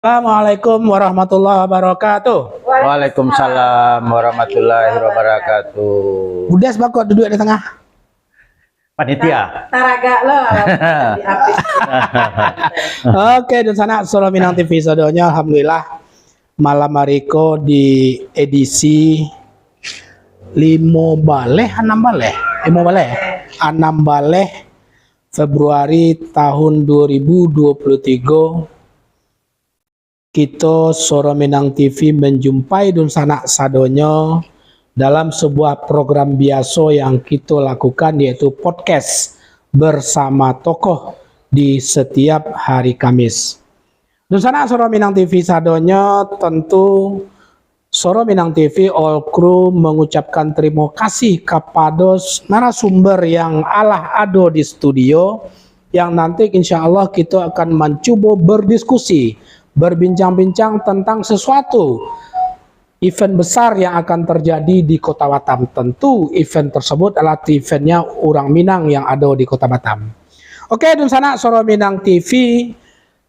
Assalamualaikum warahmatullahi wabarakatuh. Waalaikumsalam warahmatullahi wabarakatuh. Budes bakot duduk di tengah. Panitia. Taraga lo. Oke, dan sana Solo Minang TV sadonya alhamdulillah malam hariko di edisi 6 baleh Februari tahun 2023. Kita Soro Minang TV menjumpai dun sanak sadonyo dalam sebuah program biasa yang kita lakukan, yaitu podcast bersama tokoh di setiap hari Kamis. Dun sanak Soro Minang TV sadonyo, tentu Soro Minang TV all crew mengucapkan terima kasih kepada narasumber yang Allah ada di studio, yang nanti insya Allah kita akan mencoba berdiskusi, berbincang-bincang tentang sesuatu event besar yang akan terjadi di Kota Batam. Tentu event tersebut adalah eventnya orang Minang yang ada di Kota Batam. Oke, dun sana Soro Minang TV,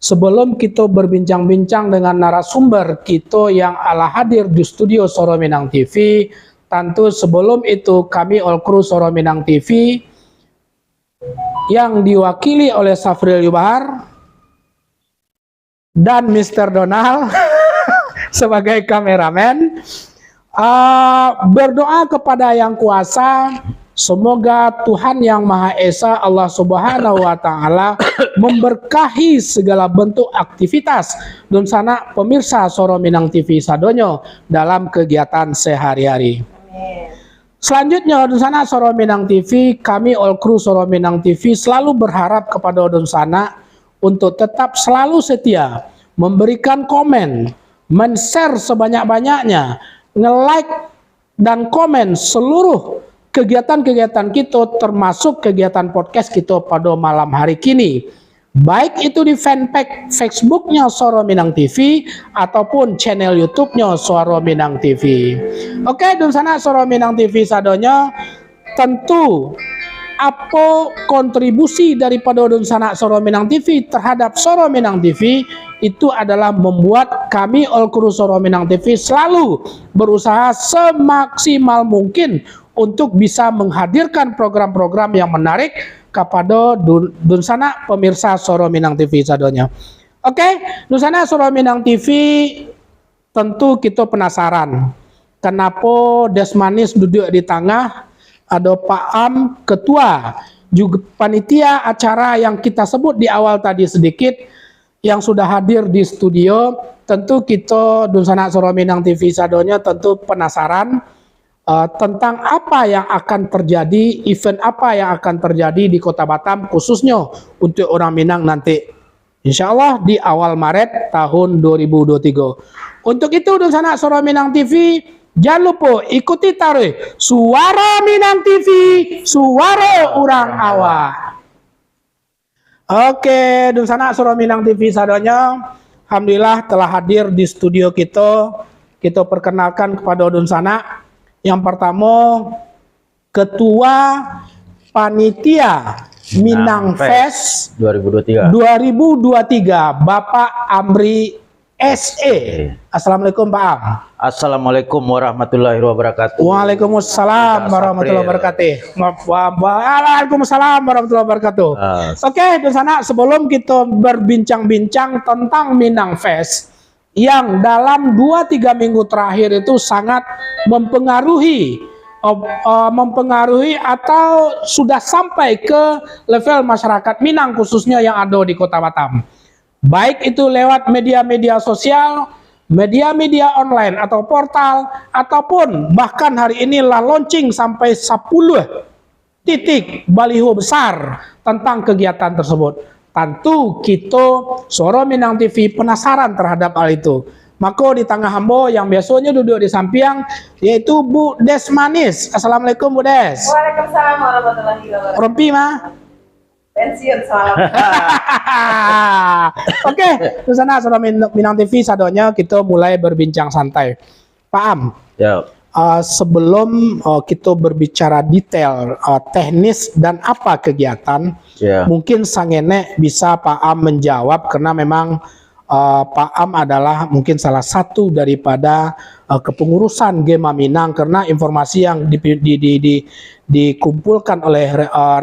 sebelum kita berbincang-bincang dengan narasumber kita yang ala hadir di studio Soro Minang TV, tentu sebelum itu kami all crew Soro Minang TV yang diwakili oleh Safril Yubahar dan Mr. Donald sebagai kameramen, berdoa kepada Yang Kuasa, semoga Tuhan Yang Maha Esa Allah Subhanahu wa Ta'ala memberkahi segala bentuk aktivitas dan sana pemirsa Soro Minang TV sadonyo dalam kegiatan sehari-hari. Selanjutnya dan sana Soro Minang TV, kami all crew Soro Minang TV selalu berharap kepada dan sana untuk tetap selalu setia, memberikan komen, men-share sebanyak-banyaknya, nge-like dan komen seluruh kegiatan-kegiatan kita, termasuk kegiatan podcast kita pada malam hari kini. Baik itu di fanpage Facebooknya Soro Minang TV ataupun channel YouTube-nya Soro Minang TV. Oke, dan sana Soro Minang TV sadonya, tentu apa kontribusi daripada Don Sanak Soro Minang TV terhadap Soro Minang TV itu adalah membuat kami all crew Soro Minang TV selalu berusaha semaksimal mungkin untuk bisa menghadirkan program-program yang menarik kepada Don Sanak pemirsa Soro Minang TV sadonya. Oke, Don Sanak Soro Minang TV, tentu kita penasaran kenapa Desmanis duduk di tengah. Ada Pak Am, ketua, juga panitia acara yang kita sebut di awal tadi sedikit, yang sudah hadir di studio. Tentu kita Dun Sanak Soro Minang TV sadonya tentu penasaran tentang apa yang akan terjadi, event apa yang akan terjadi di Kota Batam khususnya untuk orang Minang nanti. Insya Allah di awal Maret tahun 2023. Untuk itu Dun Sanak Soro Minang TV, jangan lupa ikuti taruh Suara Minang TV, suara orang awak. Oke, Dun Sanak Soro Minang TV sadonya, alhamdulillah telah hadir di studio kita. Kita perkenalkan kepada Dun Sanak. Yang pertama, Ketua Panitia Minang Fest 2023, Bapak Amri SE. Assalamualaikum Pak Am. Assalamualaikum warahmatullahi wabarakatuh. Waalaikumsalam warahmatullahi wabarakatuh. Waalaikumsalam warahmatullahi wabarakatuh. Oke, di sana sebelum kita berbincang-bincang tentang Minang Fest yang dalam 2-3 minggu terakhir itu sangat mempengaruhi atau sudah sampai ke level masyarakat Minang khususnya yang ada di Kota Batam. Baik itu lewat media-media sosial, media-media online atau portal, ataupun bahkan hari ini lah launching sampai 10 titik baliho besar tentang kegiatan tersebut. Tentu kita Soro Minang TV penasaran terhadap hal itu. Maka di tengah hamba yang biasanya duduk di samping yaitu Bu Desmanis. Assalamualaikum Bu Des. Waalaikumsalam warahmatullahi wabarakatuh. Rompi mah? Pensiun semalam. Oke, di sana Soro Minang TV sadonya kita mulai berbincang santai. Pak Am, sebelum kita berbicara detail teknis dan apa kegiatan, mungkin sangene bisa Pak Am menjawab karena memang Pak Am adalah mungkin salah satu daripada kepengurusan Gema Minang, karena informasi yang dikumpulkan oleh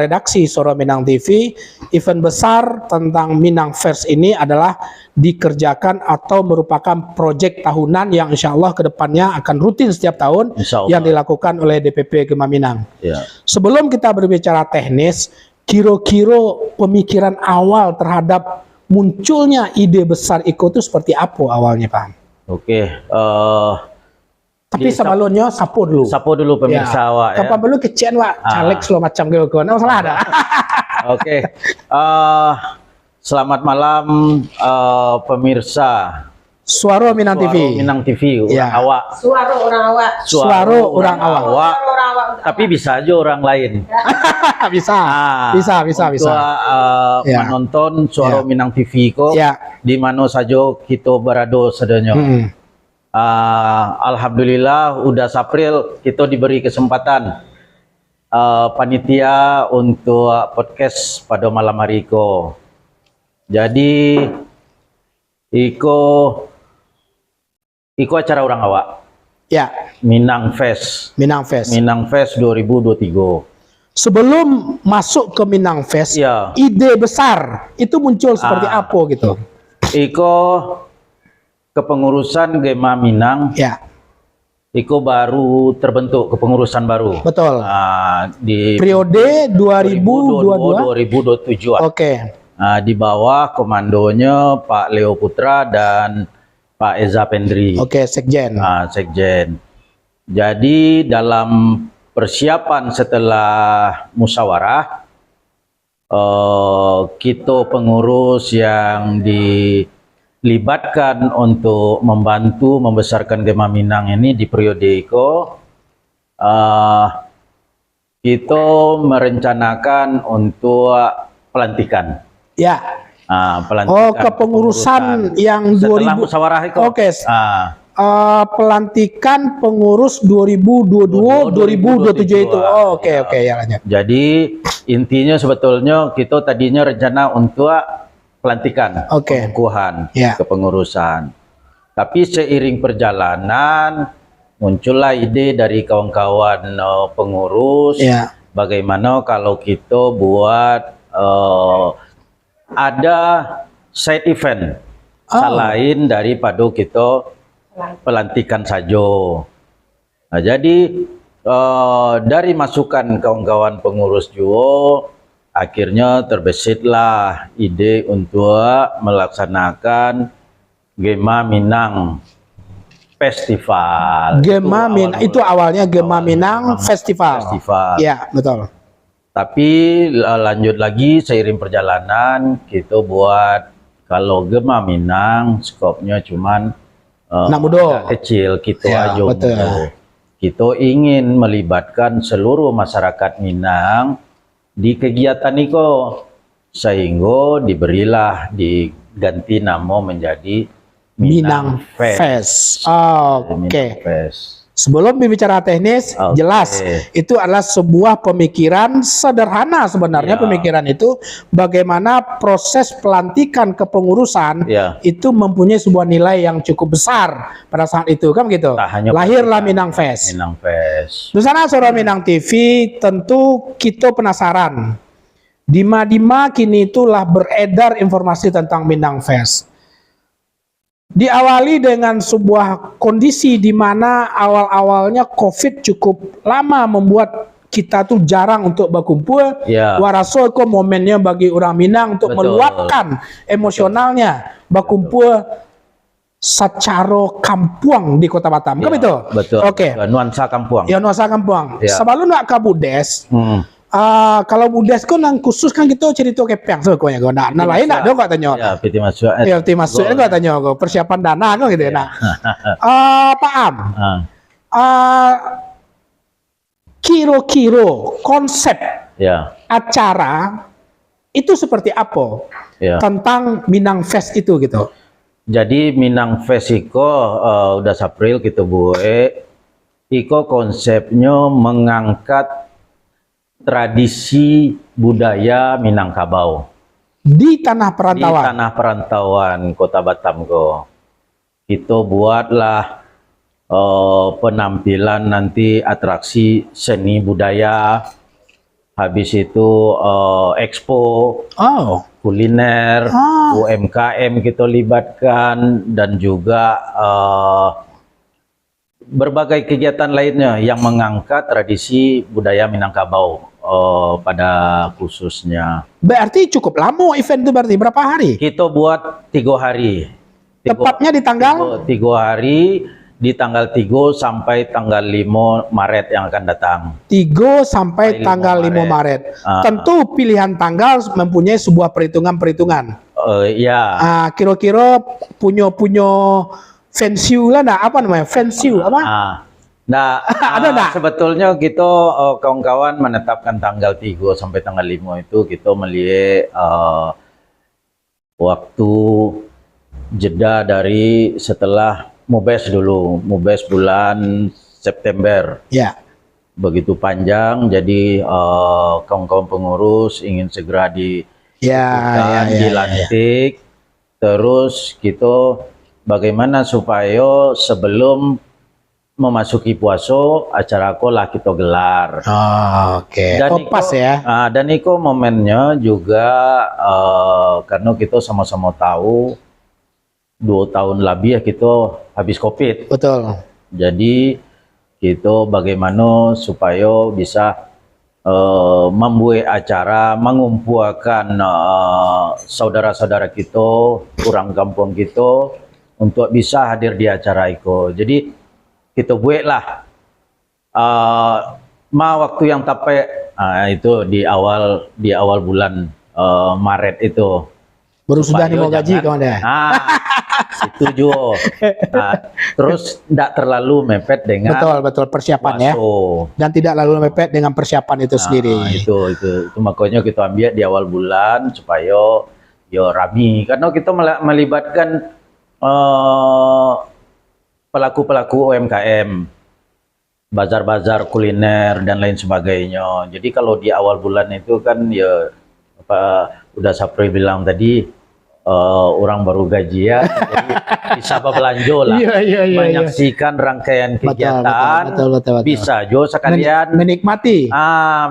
redaksi Suara Minang TV, event besar tentang Minang Fest ini adalah dikerjakan atau merupakan proyek tahunan yang insya Allah kedepannya akan rutin setiap tahun Insya Allah. yang dilakukan oleh DPP Gema Minang. Ya. Sebelum kita berbicara teknis, kira-kira pemikiran awal terhadap munculnya ide besar Iko itu seperti apa awalnya, Pak? Oke. Tapi sebelumnya sapu dulu. Sapu dulu pemirsa awak ya. Kapan dulu kecian Wak, caleg lo macam gitu. Nggak masalah ada. Oke. Selamat malam pemirsa Suara Minang TV. Minang TV, Ya. awak. Suara orang awak. Suara orang awak. Suara orang awak. Tapi bisa aja orang lain. bisa. Bisa. Untuk Ya. menonton Suara Ya. Minang TV kok Ya. di mana saja kita berada sedanya. Alhamdulillah udah April kita diberi kesempatan panitia untuk podcast pada malam hari Iko. Jadi Iko acara orang awak. Ya, Minang Fest. Minang Fest. Minang Fest 2023. Sebelum masuk ke Minang Fest, Ya. ide besar itu muncul seperti apa gitu? Iko kepengurusan Gema Minang. Ya, Iko baru terbentuk kepengurusan baru. betul. Di Periode 2022. 2027. Oke. Di bawah komandonya Pak Leo Putra dan Pak Eza Pendri. Oke, Sekjen. Sekjen. Jadi dalam persiapan setelah musyawarah, kita pengurus yang dilibatkan untuk membantu membesarkan Gema Minang ini di periode Iko, kita merencanakan untuk pelantikan. Ya. Pelantikan kepengurusan yang setelah 2000. musyawarah Iko. Oke. Pelantikan pengurus 2022-2027 itu. Oke, ya lanjut. Jadi intinya sebetulnya kita tadinya rencana untuk pelantikan, pengukuhan, Ya. kepengurusan. Tapi seiring perjalanan muncullah ide dari kawan-kawan pengurus, Ya. bagaimana kalau kita buat ada side event selain daripada kita pelantikan saja. Nah, jadi dari masukan kawan-kawan pengurus juga akhirnya terbesitlah ide untuk melaksanakan Gema Minang Festival. Gema Minang itu awalnya Gema Minang Festival. Ya, betul. Tapi lanjut lagi seiring perjalanan kita buat kalau Gema Minang skopnya cuman Anak muda. kecil kita Ya, aja. betul. Kita ingin melibatkan seluruh masyarakat Minang di kegiatan itu sehingga diberilah diganti nama menjadi Minang Fest. Minang Oke. Fest. Sebelum berbicara teknis, Oke. jelas itu adalah sebuah pemikiran sederhana sebenarnya. Ya. Pemikiran itu bagaimana proses pelantikan kepengurusan Ya. itu mempunyai sebuah nilai yang cukup besar pada saat itu, kan gitu. Tak hanya Lahirlah pelantikan. Minang Fest. Minang Fest. Di sana Suara Minang TV tentu kita penasaran. Dima-dima kini itulah beredar informasi tentang Minang Fest. Diawali dengan sebuah kondisi di mana awal-awalnya COVID cukup lama membuat kita tuh jarang untuk berkumpul. Ya. Waraso itu momennya bagi orang Minang untuk Betul. meluapkan emosionalnya berkumpul secara kampuang di Kota Batam. Kan Ya, itu? betul. Oke. Nuansa kampuang. Ya nuansa kampuang. Ya. Sebelum nak ke Budes, kalau Budes kan yang khusus kan kita cerita kepeng sebenarnya kok. Nah lain nak dong kok tanya. Ya, piti masuk. Ya tim masuk kok tanya kok persiapan dana kok gitu ya. Nah, Pak Am, kira-kira konsep Ya, acara itu seperti apa ya. tentang Minang Fest itu gitu? Jadi Minang Fest iko udah April kita buat. Iko konsepnya mengangkat tradisi budaya Minangkabau. di tanah di perantauan. tanah perantauan Kota Batam ko. Kita buatlah penampilan nanti atraksi seni budaya, habis itu expo Oh, kuliner, UMKM kita libatkan, dan juga berbagai kegiatan lainnya yang mengangkat tradisi budaya Minangkabau pada khususnya. berarti cukup lama event itu, berarti berapa hari? Kita buat 3 hari. Tepatnya di tanggal 3 hari, di tanggal 3 sampai tanggal 5 Maret yang akan datang. 3 sampai Sampai tanggal 5 5 Maret. Ah. Tentu pilihan tanggal mempunyai sebuah perhitungan-perhitungan. Ya, Kira-kira punya fansiu lah, nah apa namanya? Fansiu apa? nah, Ada nggak? sebetulnya kita kawan-kawan menetapkan tanggal 3 sampai tanggal 5 itu kita melihat waktu jeda dari setelah Mubes dulu, Mubes bulan September. Ya. Begitu panjang, jadi kawan-kawan pengurus ingin segera dilantik. Terus kita bagaimana supaya sebelum memasuki puasa acara kolah kita gelar. Oke. Dan Pas ya. Dan itu momennya juga karena kita sama-sama tahu 2 tahun lebih ya kita habis COVID. Betul. Jadi kita bagaimana supaya bisa membuat acara mengumpulkan saudara-saudara kita, orang kampung kita untuk bisa hadir di acara itu. Jadi kita buatlah waktu yang tepat itu di awal bulan Maret itu. Baru sudah nih mau Supaya gaji jangan- kawan deh. Itu juga. Terus tidak terlalu mepet dengan Betul persiapan ya. puasa. Dan tidak lalu mepet dengan persiapan itu sendiri. Itu makanya kita ambil di awal bulan supaya rami, karena kita melibatkan pelaku-pelaku UMKM, bazar-bazar kuliner dan lain sebagainya. Jadi kalau di awal bulan itu kan udah Sapri bilang tadi orang baru gaji ya, jadi bisa belanja lah, Iya. menyaksikan rangkaian kegiatan, Betul. bisa juga sekalian menikmati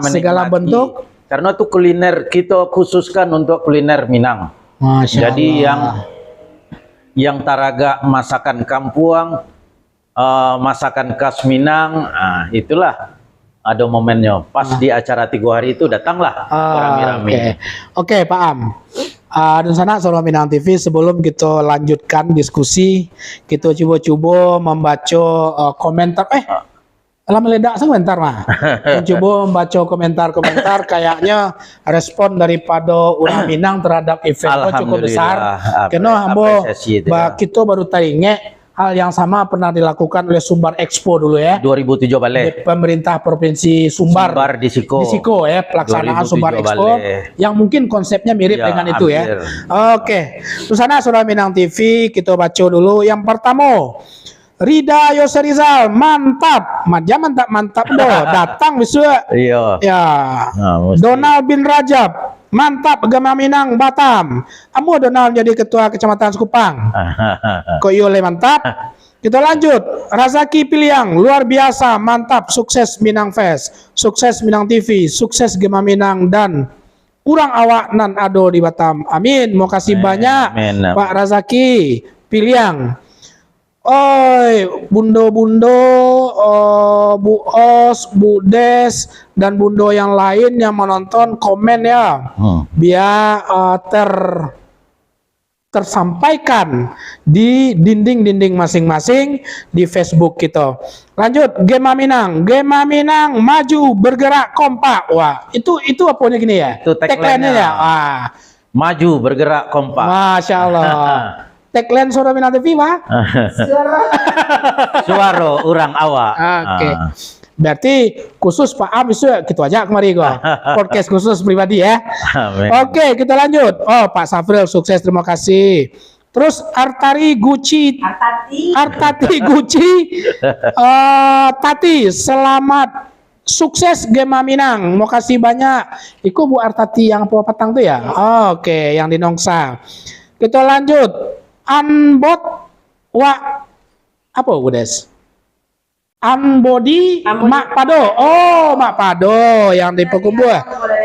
segala menikmati. bentuk. Karena itu kuliner kita khususkan untuk kuliner Minang. Masya Jadi Allah. yang taraga masakan kampuang, masakan khas Minang, itulah ada momennya. Pas di acara 3 hari itu datanglah rame-rame. Oke, Pak Am. Dan sana Suara Minang TV, sebelum kita lanjutkan diskusi, kita coba membaca komentar. Alah meledak sebentar mah. Coba membaca komentar-komentar, kayaknya respon daripada orang Minang terhadap event itu cukup besar. Karena apresiasi itu ya. kita baru teringat hal yang sama pernah dilakukan oleh Sumbar Expo dulu ya. 2007 Di balik. pemerintah Provinsi Sumbar di Siko. di Siko ya, pelaksanaan 2007 Sumbar Expo balik. yang mungkin konsepnya mirip Ya, dengan itu ya. hampir. Oke, terus sana Suara Minang TV, kita baca dulu yang pertama. Rida Yoserizal, mantap, mantap doh, datang bisa. Iya. Ya. Mesti. Donald bin Rajab, mantap, Gema Minang Batam. Amu Donald jadi ketua kecamatan Sekupang. Koyole mantap. Kita lanjut. Razaki Piliang, luar biasa, mantap, sukses Minang Fest, sukses Minang TV, sukses Gema Minang dan kurang awak nan ado di Batam. Amin. Mau kasih banyak amin. Pak Razaki Piliang. Oi, bundo-bundo, Bu Os, Bu Des, dan bundo yang lain yang menonton, komen ya, biar tersampaikan di dinding-dinding masing-masing di Facebook kita. Lanjut, Gema Minang maju bergerak kompak. Wah, itu apanya gini ya? Itu tagline-nya. ya. Wah, Maju bergerak kompak. Masya Allah. Tagline Suara Minang TV, Pak. Suara orang awak. Oke. Berarti khusus Pak Am itu gitu aja kemari gua. Podcast khusus pribadi ya. Amin. Oke, kita lanjut. Oh, Pak Safril sukses, terima kasih. Terus Artati Gucci, Tati, selamat Sukses Gema Minang. Mau kasih banyak. Iku Bu Artati yang Papua Petang tuh ya? Oke, yang di Nongsa. Kita lanjut. Unbot wa apa Bu Des? Unbody Mak Pado. Oh, Mak Pado yang di Payakumbuh.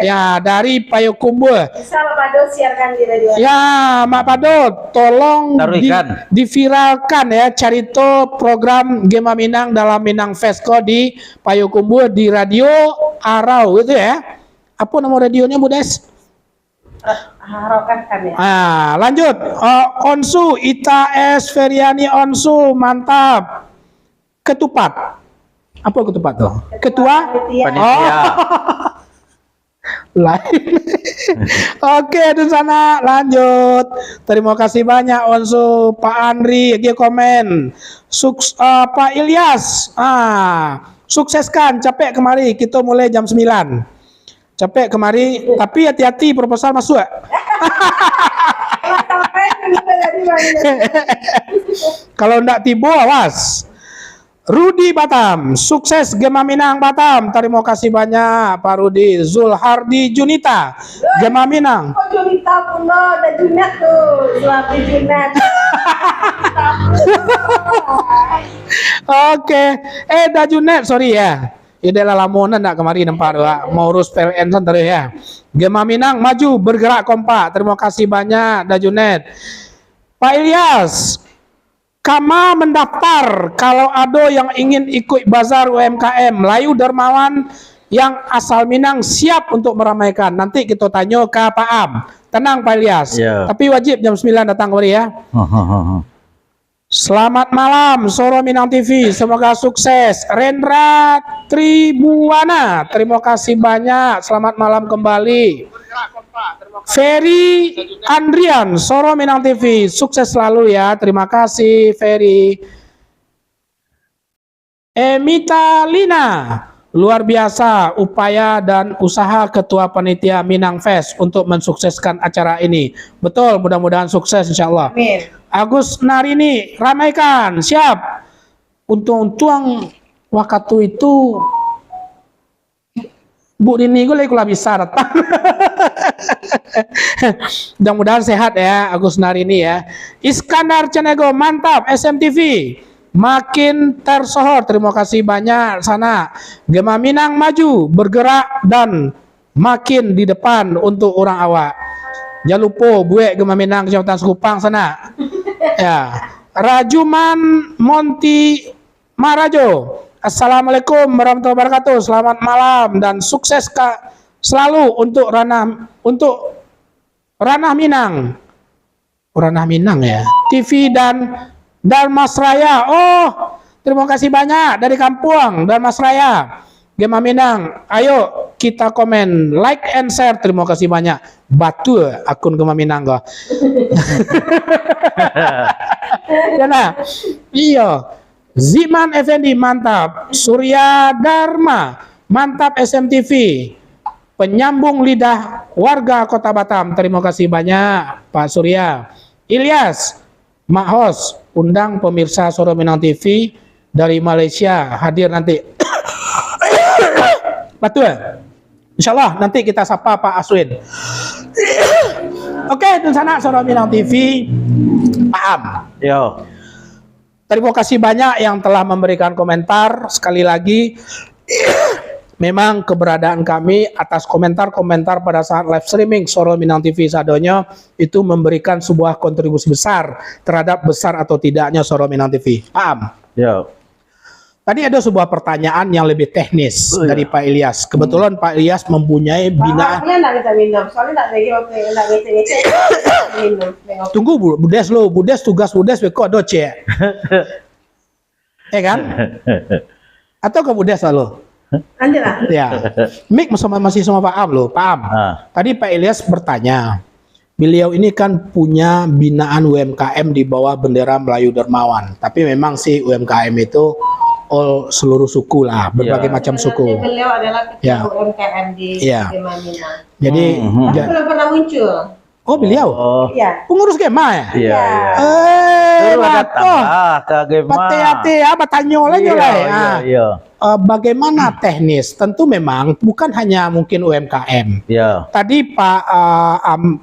Ya, dari Payakumbuh. Bisa Pak Pado siarkan di radio. Ya, Mak Pado, tolong Taruh ikan. diviralkan ya carito program Gema Minang dalam Minang Festco di Payakumbuh di radio Arau itu ya. Apa nama radionya Bu Des? Harokan kan ya. Lanjut. Onsu Ita S Feriani Onsu, mantap. Ketupat. Apa ketupat tuh? Ketua? Panitia. Lain. Oke, di sana lanjut. Terima kasih banyak Onsu, Pak Andri, dia komen. Pak Ilyas, sukseskan, capek kemari. Kita mulai jam 9. Capek kemari, tapi hati-hati proposal masuk. Kalau enggak tiba, awas. Rudi Batam, sukses Gema Minang Batam. Terima kasih banyak Pak Rudi. Zulhardi Junita, Gema Minang. Kok Junita pun ada Junat tuh, Zulhardi Junat. Oke, Dajunet, sorry ya. Ide lalamonan nak kemarin nampak doa mau urus PLN santar ya. Gema Minang maju bergerak kompak. Terima kasih banyak Dajunet. Pak Ilyas, Kama mendaftar kalau ada yang ingin ikut bazar UMKM. Layu Dermawan yang asal Minang siap untuk meramaikan. Nanti kita tanya ke Pak Am. Tenang Pak Ilyas. Ya. Tapi wajib jam 9 datang kembali ya. Selamat malam Soro Minang TV. Semoga sukses. Rendra Tribuana, terima kasih banyak. Selamat malam kembali. Ferry Andrian, Soro Minang TV, sukses selalu ya. Terima kasih Ferry. Emita Lina, luar biasa upaya dan usaha Ketua Panitia Minang Fest untuk mensukseskan acara ini. Betul, mudah-mudahan sukses insya Allah. Amin. Agus Narini, ramaikan, siap. Untung-untung waktu itu Bu Rini gue lagi bisa datang. Mudah-mudahan sehat ya Agus Narini ya. Iskandar Cenego, mantap SMTV. Makin tersohor, terima kasih banyak sana. Gema Minang maju, bergerak dan makin di depan untuk orang awak. Jangan lupa buat Gema Minang Kecamatan Sekupang sana. Ya. Rajuman Monti Marajo. Assalamualaikum warahmatullahi wabarakatuh. Selamat malam dan sukses Kak selalu untuk ranah Minang. Ranah Minang ya. TV dan Dalmasraya. Oh, terima kasih banyak dari kampung Dalmasraya. Gema Minang. Ayo kita komen, like and share. Terima kasih banyak. Batu akun Gema Minang kok. Ya nah. Iya. Ziman Effendi mantap. Surya Dharma mantap SMTV. Penyambung lidah warga Kota Batam. Terima kasih banyak Pak Surya. Ilyas Mak Hos undang pemirsa Soro Minang TV dari Malaysia hadir nanti. Betul. Insyaallah nanti kita sapa Pak Aswin. Oke, di sana Soro Minang TV. Paham. Yo. Terima kasih banyak yang telah memberikan komentar. Sekali lagi, memang keberadaan kami atas komentar-komentar pada saat live streaming Soro Minang TV Sadonyo itu memberikan sebuah kontribusi besar terhadap besar atau tidaknya Soro Minang TV. Paham? Yo. Tadi ada sebuah pertanyaan yang lebih teknis dari Pak Ilyas. Kebetulan Pak Ilyas mempunyai binaan. Soalnya nggak kita minum, soalnya nggak lagi oke, nggak ngece-ngece minum. Tunggu Budes lo, Budes tugas Budes beko doce. Kan? Atau ke Budes lo? Lanjut lah. Ya. Mik masih sama Pak Am lo, paham? Tadi Pak Ilyas bertanya. Beliau ini kan punya binaan UMKM di bawah bendera Melayu Dermawan. Tapi memang sih UMKM itu seluruh suku lah, berbagai macam suku. Beliau adalah ketua UMKM di Gema Minang. Jadi belum pernah muncul. oh beliau? Iya. Pengurus Gema ya? Iya. suruh datanglah ke Gema. Hati-hati ya, bertanya lagi Iya, lah. iya, iya. Bagaimana teknis? Tentu memang bukan hanya mungkin UMKM. Iya. Tadi Pak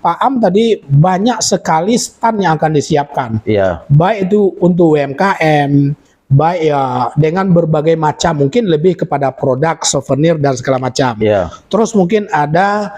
Am tadi banyak sekali stand yang akan disiapkan. Iya. Baik itu untuk UMKM, baik ya dengan berbagai macam, mungkin lebih kepada produk, souvenir dan segala macam. Iya. Terus mungkin ada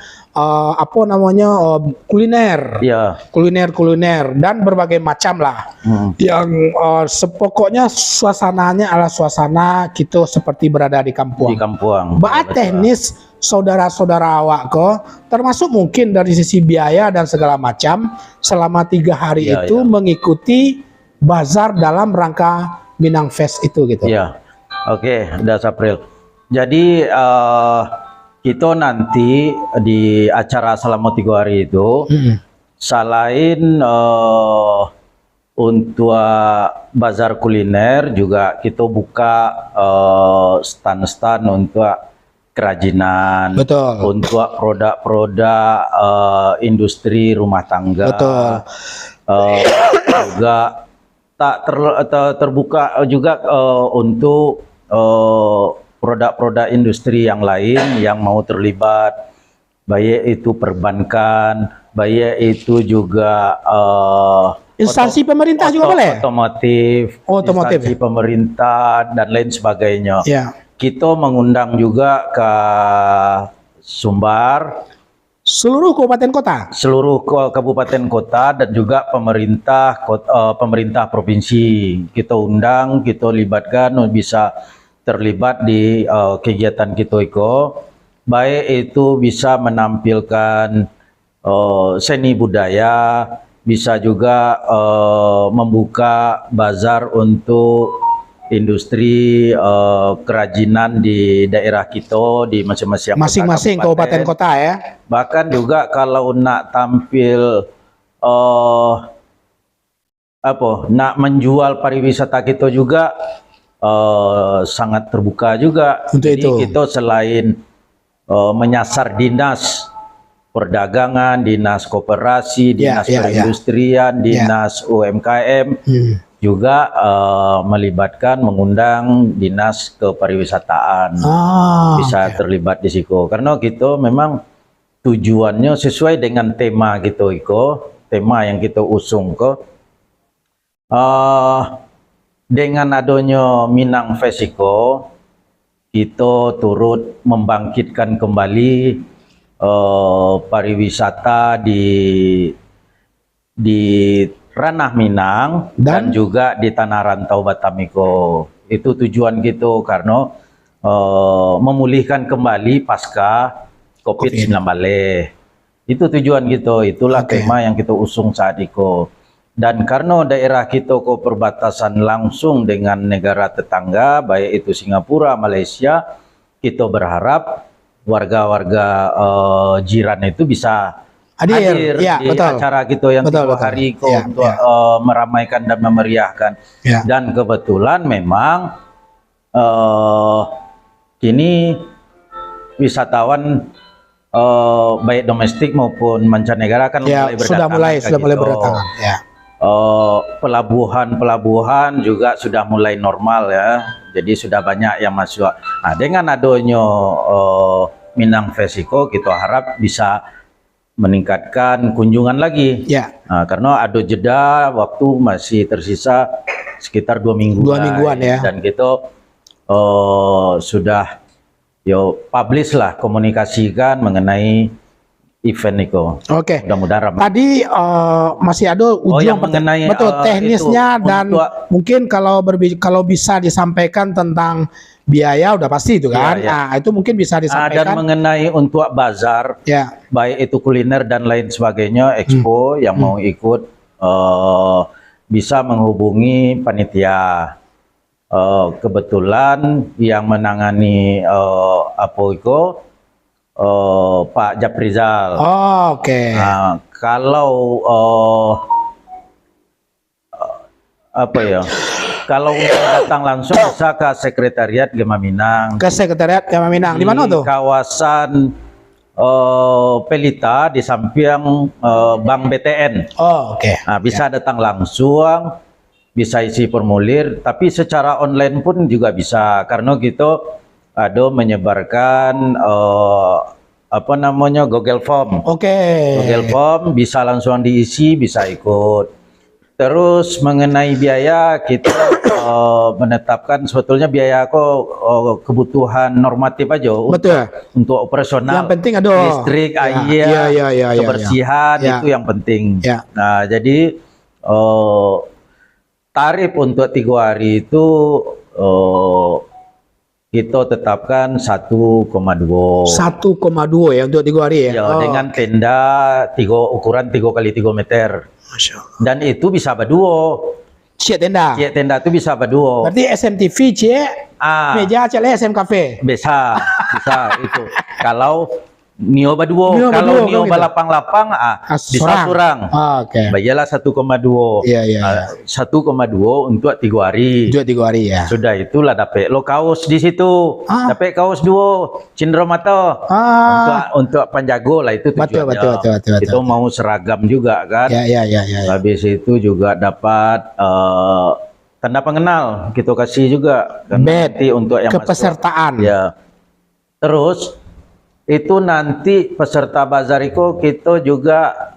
kuliner. Iya. Kuliner dan berbagai macam lah. Yang sepokoknya suasananya adalah suasana kita seperti berada di kampung. Di kampung. Baik teknis saudara-saudara awak ko, termasuk mungkin dari sisi biaya dan segala macam selama 3 hari Iya, itu iya. mengikuti bazar dalam rangka Minang Fest itu gitu. Iya. Oke, udah April. Jadi kita nanti di acara selama 3 hari itu selain untuk bazar kuliner juga kita buka stand-stand untuk kerajinan, Betul. untuk produk-produk industri rumah tangga. Betul. Juga terbuka juga untuk produk-produk industri yang lain yang mau terlibat, baik itu perbankan, baik itu juga Instansi pemerintah juga boleh? otomotif, Otomotif, instansi ya. pemerintah dan lain sebagainya. Ya. Kita mengundang juga ke Sumbar, Seluruh kabupaten kota. seluruh kabupaten kota dan juga pemerintah provinsi. Kita undang, kita libatkan bisa terlibat di kegiatan kita itu, baik itu bisa menampilkan seni budaya, bisa juga membuka bazar untuk industri kerajinan di daerah kita, di Masing-masing kabupaten kota ya. Bahkan juga kalau nak tampil nak menjual pariwisata kita juga sangat terbuka juga. Untuk Jadi itu. kita selain menyasar dinas perdagangan, dinas koperasi, dinas perindustrian, dinas UMKM, juga melibatkan, mengundang dinas kepariwisataan, bisa terlibat di situ. Karena kita memang tujuannya sesuai dengan tema gitu, tema yang kita usung dengan adanya Minang Festival, kita turut membangkitkan kembali pariwisata di ranah Minang dan juga di tanah rantau Batamiko. Itu tujuan kita karena memulihkan kembali pasca COVID-19. Itu tujuan kita, itulah tema yang kita usung saat itu. Dan karena daerah kita perbatasan langsung dengan negara tetangga, baik itu Singapura, Malaysia, kita berharap warga-warga jiran itu bisa hadir ya, di acara kita yang 3 hari untuk meramaikan dan memeriahkan. Dan kebetulan memang kini wisatawan baik domestik maupun mancanegara kan sudah mulai berdatangan. Pelabuhan juga sudah mulai normal ya. Jadi sudah banyak yang masuk. Nah, dengan adanya Minang Festival, kita harap bisa meningkatkan kunjungan lagi. Nah, karena ada jeda waktu masih tersisa sekitar 2 minggu. 2 mingguan ya. Dan kita sudah publish lah, komunikasikan mengenai event itu. Oke. Mudah-mudahan. Tadi masih ada ujung mengenai teknisnya dan mungkin kalau bisa disampaikan tentang biaya udah pasti itu kan. Nah, itu mungkin bisa disampaikan. Dan mengenai untuk bazar, baik itu kuliner dan lain sebagainya, expo yang mau ikut bisa menghubungi panitia. Kebetulan yang menangani Pak Japrizal. Nah, kalau kalau datang langsung bisa ke sekretariat Gema Minang. Ke sekretariat Gema Minang. Di mana tuh? Kawasan Pelita, di samping Bank BTN. Nah, bisa datang langsung. bisa isi formulir, tapi secara online pun juga bisa, karena kita ada menyebarkan apa namanya Google Form. Oke. Google Form bisa langsung diisi, bisa ikut. Terus mengenai biaya, kita menetapkan sebetulnya biaya kebutuhan normatif aja Betul. untuk operasional. Yang penting ada listrik, air, kebersihan itu yang penting. Ya. Nah, jadi tarif untuk 3 hari itu kita tetapkan 1,2. 1,2 ya untuk 3 hari ya. Ya, dengan tenda ukuran 3 kali 3 meter. Masya Allah. Dan itu bisa berduo. Cik tenda. Cik tenda itu bisa berduo. Berarti SMTV cik, meja cik SM Cafe. Bisa itu. Kalau Nio berduo, kalau Nio gitu. balapang-lapang bisa surang. Oke. Bayarlah 1,2. Iya. 1,2 untuk 3 hari. Untuk 3 hari ya. Sudah itulah dapat lo kaos di situ. Dapat kaos duo cindera mata. Untuk penjago lah itu tujuannya. Betul. Itu mau seragam juga kan. Ya. Habis itu juga dapat tanda pengenal kita kasih juga nanti untuk yang kepesertaan. Masuk. Ya. Terus itu nanti peserta bazar itu kita juga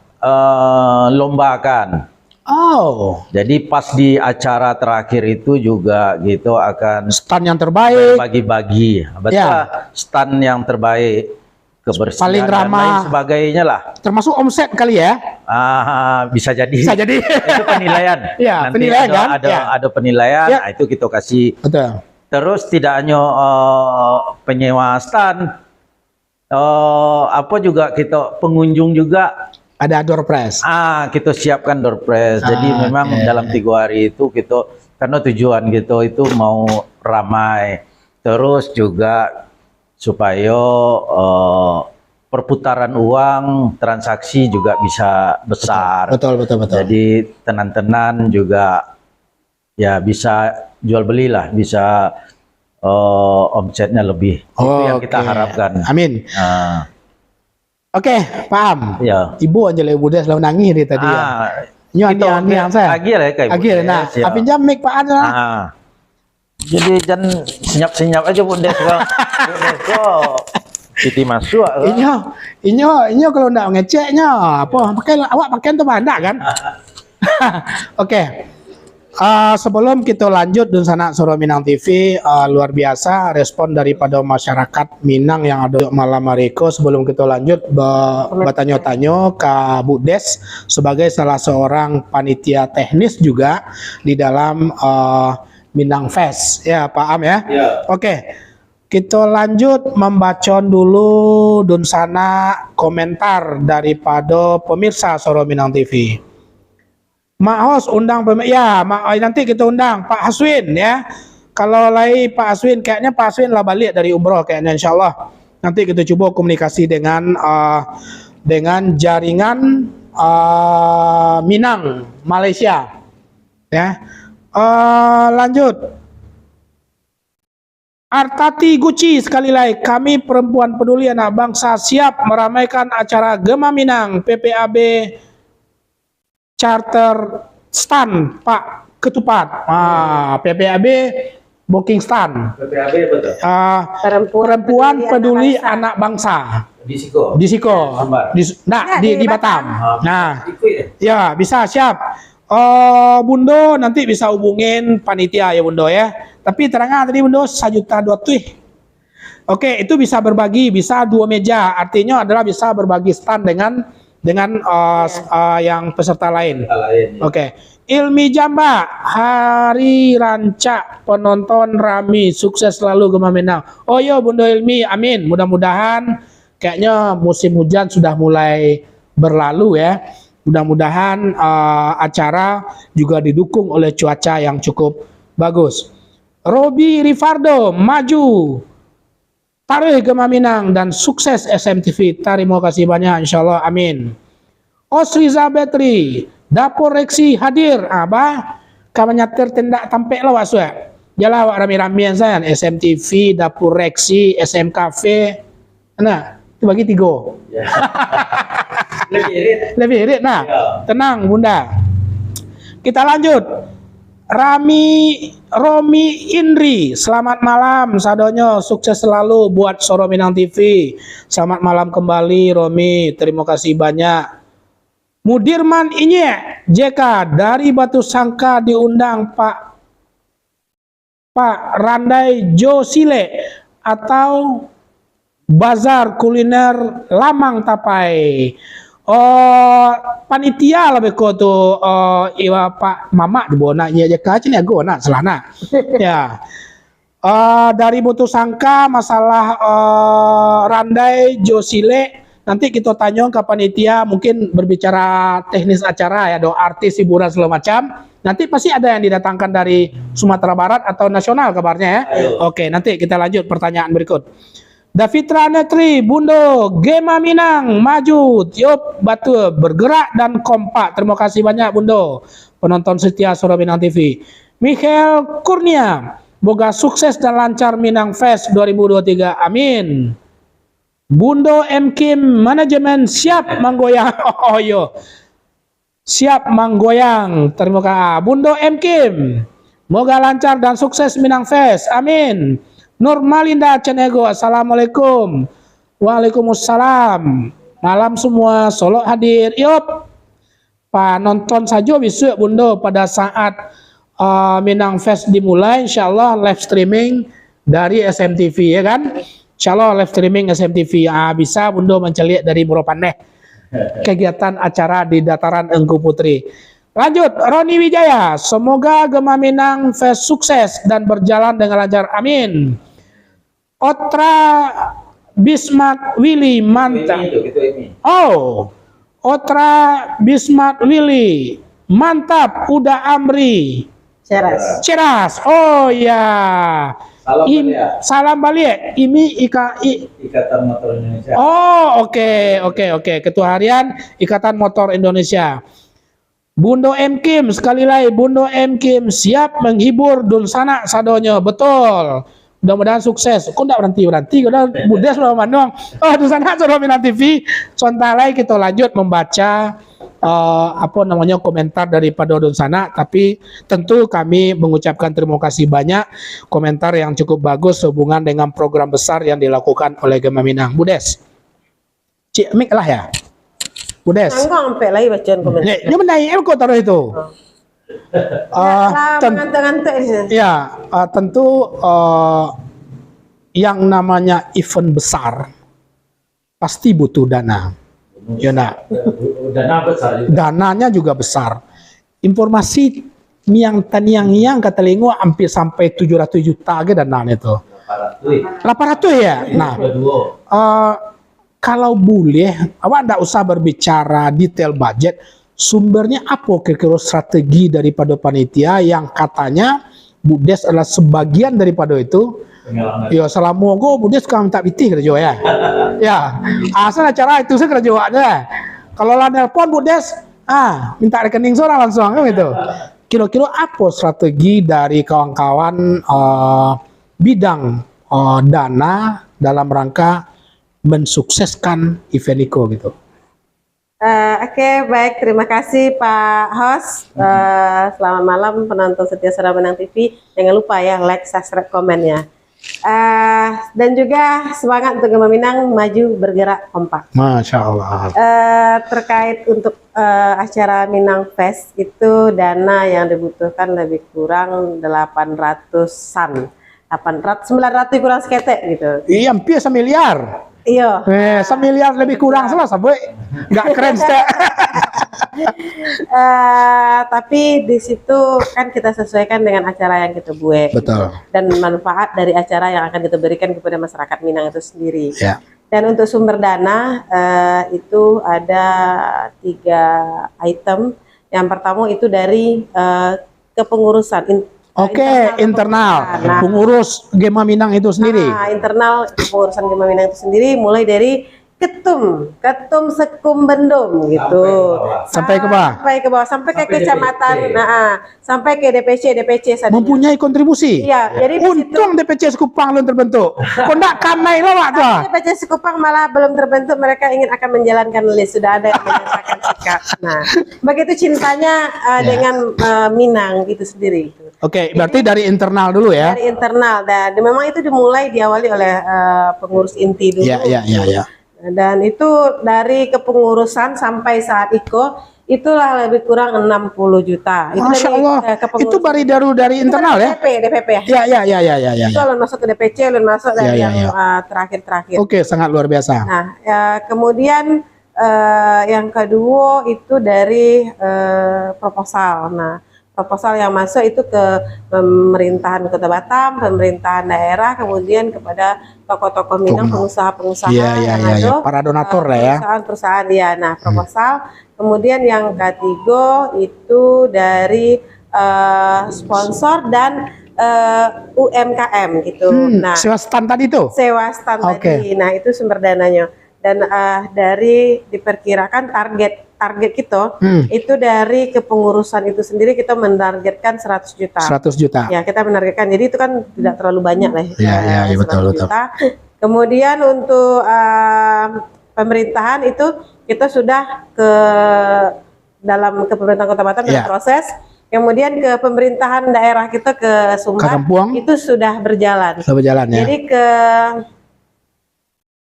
lombakan. Oh. Jadi pas di acara terakhir itu juga gitu akan stand yang terbaik, bagi-bagi. Betul. Stand yang terbaik, kebersihan paling ramah, dan lain sebagainya lah. Termasuk omset kali ya? Bisa jadi. Bisa jadi. Itu penilaian. Ya, nanti penilaian kan? ada penilaian. Ya. Nah, itu kita kasih. Betul. Terus tidak hanya penyewa stand. Apa juga kita pengunjung juga ada door prize. Kita siapkan door prize. Jadi memang dalam 3 hari itu kita, karena tujuan kita itu mau ramai, terus juga supaya perputaran uang transaksi juga bisa besar. Betul. Jadi tenan-tenan juga ya bisa jual beli lah, bisa omsetnya lebih. Itu yang kita harapkan. Amin. Oke, paham. Ya. Ibu aja lah, Buddha selalu nangis dia tadi ya. Nyo saya. Agil nah. Apa pinjam mic Pak An. Jadi jangan senyap-senyap aja Bunda. Kok Titi masuk. Inyo kalau ndak ngeceknya apa awak pakai tuh bandak kan? Oke. Sebelum kita lanjut dan sana Suara Minang TV, luar biasa respon daripada masyarakat Minang yang ada malam hari ini. Sebelum kita lanjut bertanya-tanya ke Bu Des sebagai salah seorang panitia teknis juga di dalam Minang Fest ya Pak Am ya. Oke. Kita lanjut membaca dulu dan sana komentar daripada pemirsa Suara Minang TV. Mak undang nanti kita undang Pak Haswin ya. Kalau lagi Pak Haswin kayaknya Pak Haswin lah balik dari umroh kayaknya insyaallah. Nanti kita coba komunikasi dengan jaringan Minang Malaysia ya. Lanjut. Artati Guci sekali lagi, kami perempuan peduli anak bangsa siap meramaikan acara Gema Minang PPAB Charter Stand Pak Ketupat. PPAB booking stand. PPAB betul. Perempuan peduli anak bangsa. Di Siko. Di Batam. Nah, ya bisa siap. Bundo nanti bisa hubungin panitia ya Bundo ya. Tapi terangkan tadi Bundo 1.200.000. Oke, itu bisa berbagi, bisa 2 meja. Artinya adalah bisa berbagi stand dengan yang peserta lain. Oke. Ilmi Jamba, hari rancak penonton rami, sukses selalu Gema Minang. Oh yo Bunda Ilmi, amin. Mudah-mudahan kayaknya musim hujan sudah mulai berlalu ya. Mudah-mudahan acara juga didukung oleh cuaca yang cukup bagus. Robi Rifardo, maju. Taruh Gema Minang dan sukses SMTV. Terima kasih banyak insyaallah, amin. Osriza Betri, dapur reksi hadir. Kamu nyatir tindak tampek lah wasu ya. Jalan awak rami-ramian saya SMTV, dapur reksi, SM Cafe. Nah, itu bagi 3. Lebih irit. Nah, tenang Bunda. Kita lanjut. Romi Indri, selamat malam sadonyo, sukses selalu buat Soro Minang TV. Selamat malam kembali Romi, terima kasih banyak. Mudirman Inye JK dari Batu Sangka diundang Pak Randai Josile atau Bazar Kuliner Lamang Tapai. Oh, panitia lah beko tu iwa Pak Mama di bona nya je ka cini aku nak selana. Ya. Dari Batu Sangka masalah Randai Josile nanti kita tanya ke panitia, mungkin berbicara teknis acara ya, do artis hiburan segala macam. Nanti pasti ada yang didatangkan dari Sumatera Barat atau nasional kabarnya ya. Oke, nanti kita lanjut pertanyaan berikut. Davitra Netri, Bundo, Gema Minang, maju, tiup batu, bergerak dan kompak. Terima kasih banyak Bundo, penonton setia Soro Minang TV. Michael Kurnia, boga sukses dan lancar Minang Fest 2023, amin. Bundo M. Kim, manajemen siap manggoyang, oh yo, siap manggoyang, terima kasih. Bundo M. Kim, moga lancar dan sukses Minang Fest, amin. Nurmalinda Cenego, assalamualaikum. Waalaikumsalam. Malam semua, Solo hadir. Yup. Pak nonton saja besok Bundo pada saat Minang Fest dimulai, insyaallah live streaming dari SMTV ya kan. Insyaallah live streaming SMTV. Bisa Bundo mencelik dari Muropaneh kegiatan acara di Dataran Engku Putri. Lanjut, Roni Wijaya, semoga Gema Minang Fest sukses dan berjalan dengan lancar, amin. Otra Bismarck Willy, mantap. Oh, Otra Bismarck Willy, mantap. Uda Amri, Ceras. Oh ya. Salam balik. Ini Ikatan Motor Indonesia. Oh, oke. Ketua Harian Ikatan Motor Indonesia. Bundo M. Kim, sekali lagi Bundo M. Kim siap menghibur Dun Sanak sadonyo, betul. Mudah-mudahan sukses. Kok enggak berhenti, udah Budes loh Manong. Oh, Dun Sanak Soro Minang TV. Sebentar lagi kita lanjut membaca komentar daripada Dun Sanak, tapi tentu kami mengucapkan terima kasih banyak komentar yang cukup bagus hubungan dengan program besar yang dilakukan oleh Gema Minang. Budes. Cik Mik lah ya. Budes. Enggak sampai lagi bacaan komentar. Dia menaik kok taruh itu. Tentu yang namanya event besar pasti butuh dana. Ya nak. Dana besar juga. Dananya juga besar. Informasi yang kata lingu hampir sampai 700 juta ke dana itu. 800 ya. Nah, kalau boleh, awak tidak usah berbicara detail budget, sumbernya apa kira-kira strategi daripada panitia yang katanya Budes adalah sebagian daripada itu. Ya selama aku Budes kan minta pitih kerja ya. Ya, asal acara itu saya kerja aja. Kalau lah nelpon Budes, minta rekening seorang langsung kan gitu. Kira-kira apa strategi dari kawan-kawan bidang dana dalam rangka mensukseskan event Iko gitu. Oke, baik, terima kasih Pak Host. Selamat malam penonton setia Soro Minang TV. Jangan lupa ya like, subscribe, komennya. Dan juga semangat untuk Gema Minang maju bergerak kompak. Masya Allah. Terkait untuk acara Minang Fest itu dana yang dibutuhkan lebih kurang 800-an. 900 kurang seketek gitu. Iya, hampir 1 miliar. Iya. 1 miliar lebih kurang salah sampai nggak keren sih. Tapi di situ kan kita sesuaikan dengan acara yang kita buat. Betul. Dan manfaat dari acara yang akan kita berikan kepada masyarakat Minang itu sendiri. Ya. Dan untuk sumber dana itu ada 3 item. Yang pertama itu dari kepengurusan. Internal. Nah, Pengurus Gema Minang itu sendiri. Internal pengurusan Gema Minang itu sendiri mulai dari ketum sekum bendum gitu. Sampai ke bawah. Sampai ke kecamatan, sampai ke DPC saja. Mempunyai kontribusi. Iya, jadi untung DPC Sekupang belum terbentuk. Kok enggak kanai lo waktu. DPC Sekupang malah belum terbentuk, mereka ingin akan menjalankan list, sudah ada yang menyatakan sikap. Nah, begitu cintanya dengan Minang itu sendiri. Oke, berarti dari internal dulu ya. Dari internal, dan memang itu diawali oleh pengurus inti dulu. Iya. Dan itu dari kepengurusan sampai saat IKO itulah lebih kurang 60 juta. Itu Masya dari, Allah. kepengurusan. Itu dari internal ya? DPP ya. Iya. Itu lalu masuk ke DPC, lalu masuk dari Ya. yang terakhir-terakhir. Oke, sangat luar biasa. Nah, kemudian yang kedua itu dari proposal. Nah, proposal yang masuk itu ke pemerintahan Kota Batam, pemerintahan daerah, kemudian kepada tokoh-tokoh Minang, pengusaha-pengusaha yang ada, para donatur lah ya. Perusahaan-perusahaan ya. Nah, proposal. Kemudian yang ketiga itu dari sponsor dan UMKM gitu. Nah, sewa stand tadi itu. sewa stand tadi. Nah, itu sumber dananya. Dan dari diperkirakan target kita itu dari kepengurusan itu sendiri kita menargetkan 100 juta. 100 juta. Ya, kita menargetkan. Jadi itu kan tidak terlalu banyak lah. Iya, betul. Kemudian untuk pemerintahan itu kita sudah ke dalam pemerintahan Kota Batam dalam proses. Kemudian ke pemerintahan daerah kita ke Sumbar itu sudah berjalan. Ya. Jadi ke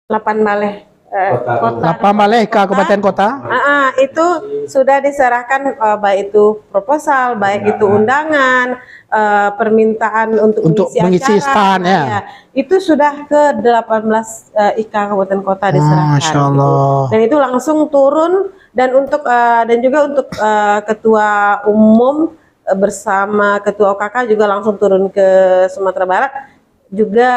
8 balai kabupaten kota. Itu sudah diserahkan baik itu proposal, baik itu undangan, permintaan untuk mengisi stand ya. Itu sudah ke 18 IK kabupaten kota diserahkan. Masya Allah. Dan itu langsung turun dan juga untuk ketua umum bersama ketua OKK juga langsung turun ke Sumatera Barat juga.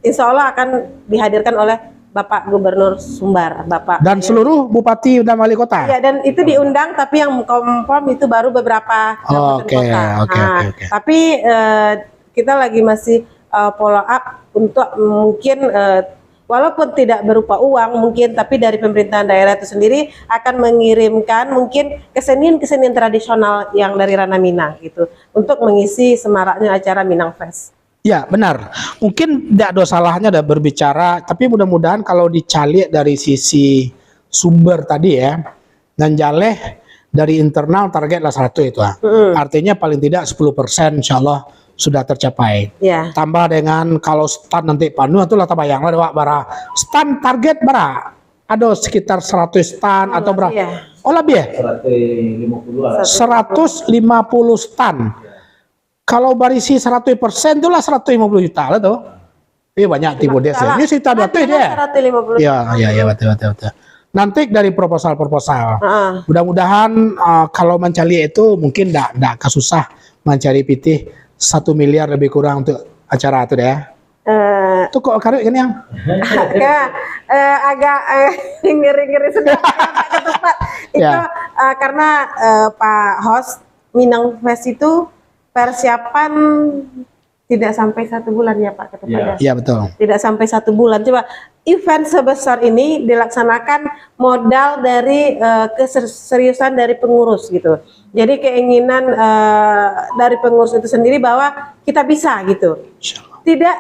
Insya Allah akan dihadirkan oleh Bapak Gubernur Sumbar, Bapak dan seluruh bupati dan wali kota. Iya, dan itu diundang, tapi yang confirm itu baru beberapa kota. Oke. Tapi kita lagi masih follow up untuk mungkin walaupun tidak berupa uang mungkin, tapi dari pemerintahan daerah itu sendiri akan mengirimkan mungkin kesenian tradisional yang dari ranah Minang gitu untuk mengisi semaraknya acara Minang Fest. Ya benar, mungkin tidak ada salahnya ada berbicara, tapi mudah-mudahan kalau dicari dari sisi sumber tadi ya, dan jaleh dari internal targetlah 100 itu. Artinya paling tidak 10% insya Allah sudah tercapai. Tambah dengan kalau stand nanti penuh itulah terbayanglah bara stand target bara ada sekitar 100 stand atau berapa? Oh lebih ya? 150 stand. Kalau barisi 100% itulah 150 juta lah tuh. Iya banyak tipe desa. Ini cerita 200 dia. 150. Iya betul. Nanti dari proposal. Mudah-mudahan kalau mencari itu mungkin enggak kasusah mencari pitih 1 miliar lebih kurang untuk acara itu deh. Tuh kok karut kan yang agak ngeri-ngeri sedikit ke tempat. Itu karena Pak Host Minang Fest itu persiapan tidak sampai 1 bulan ya Pak kedepannya. Iya betul. Tidak sampai 1 bulan. Coba event sebesar ini dilaksanakan modal dari keseriusan dari pengurus gitu. Jadi keinginan dari pengurus itu sendiri bahwa kita bisa gitu. Tidak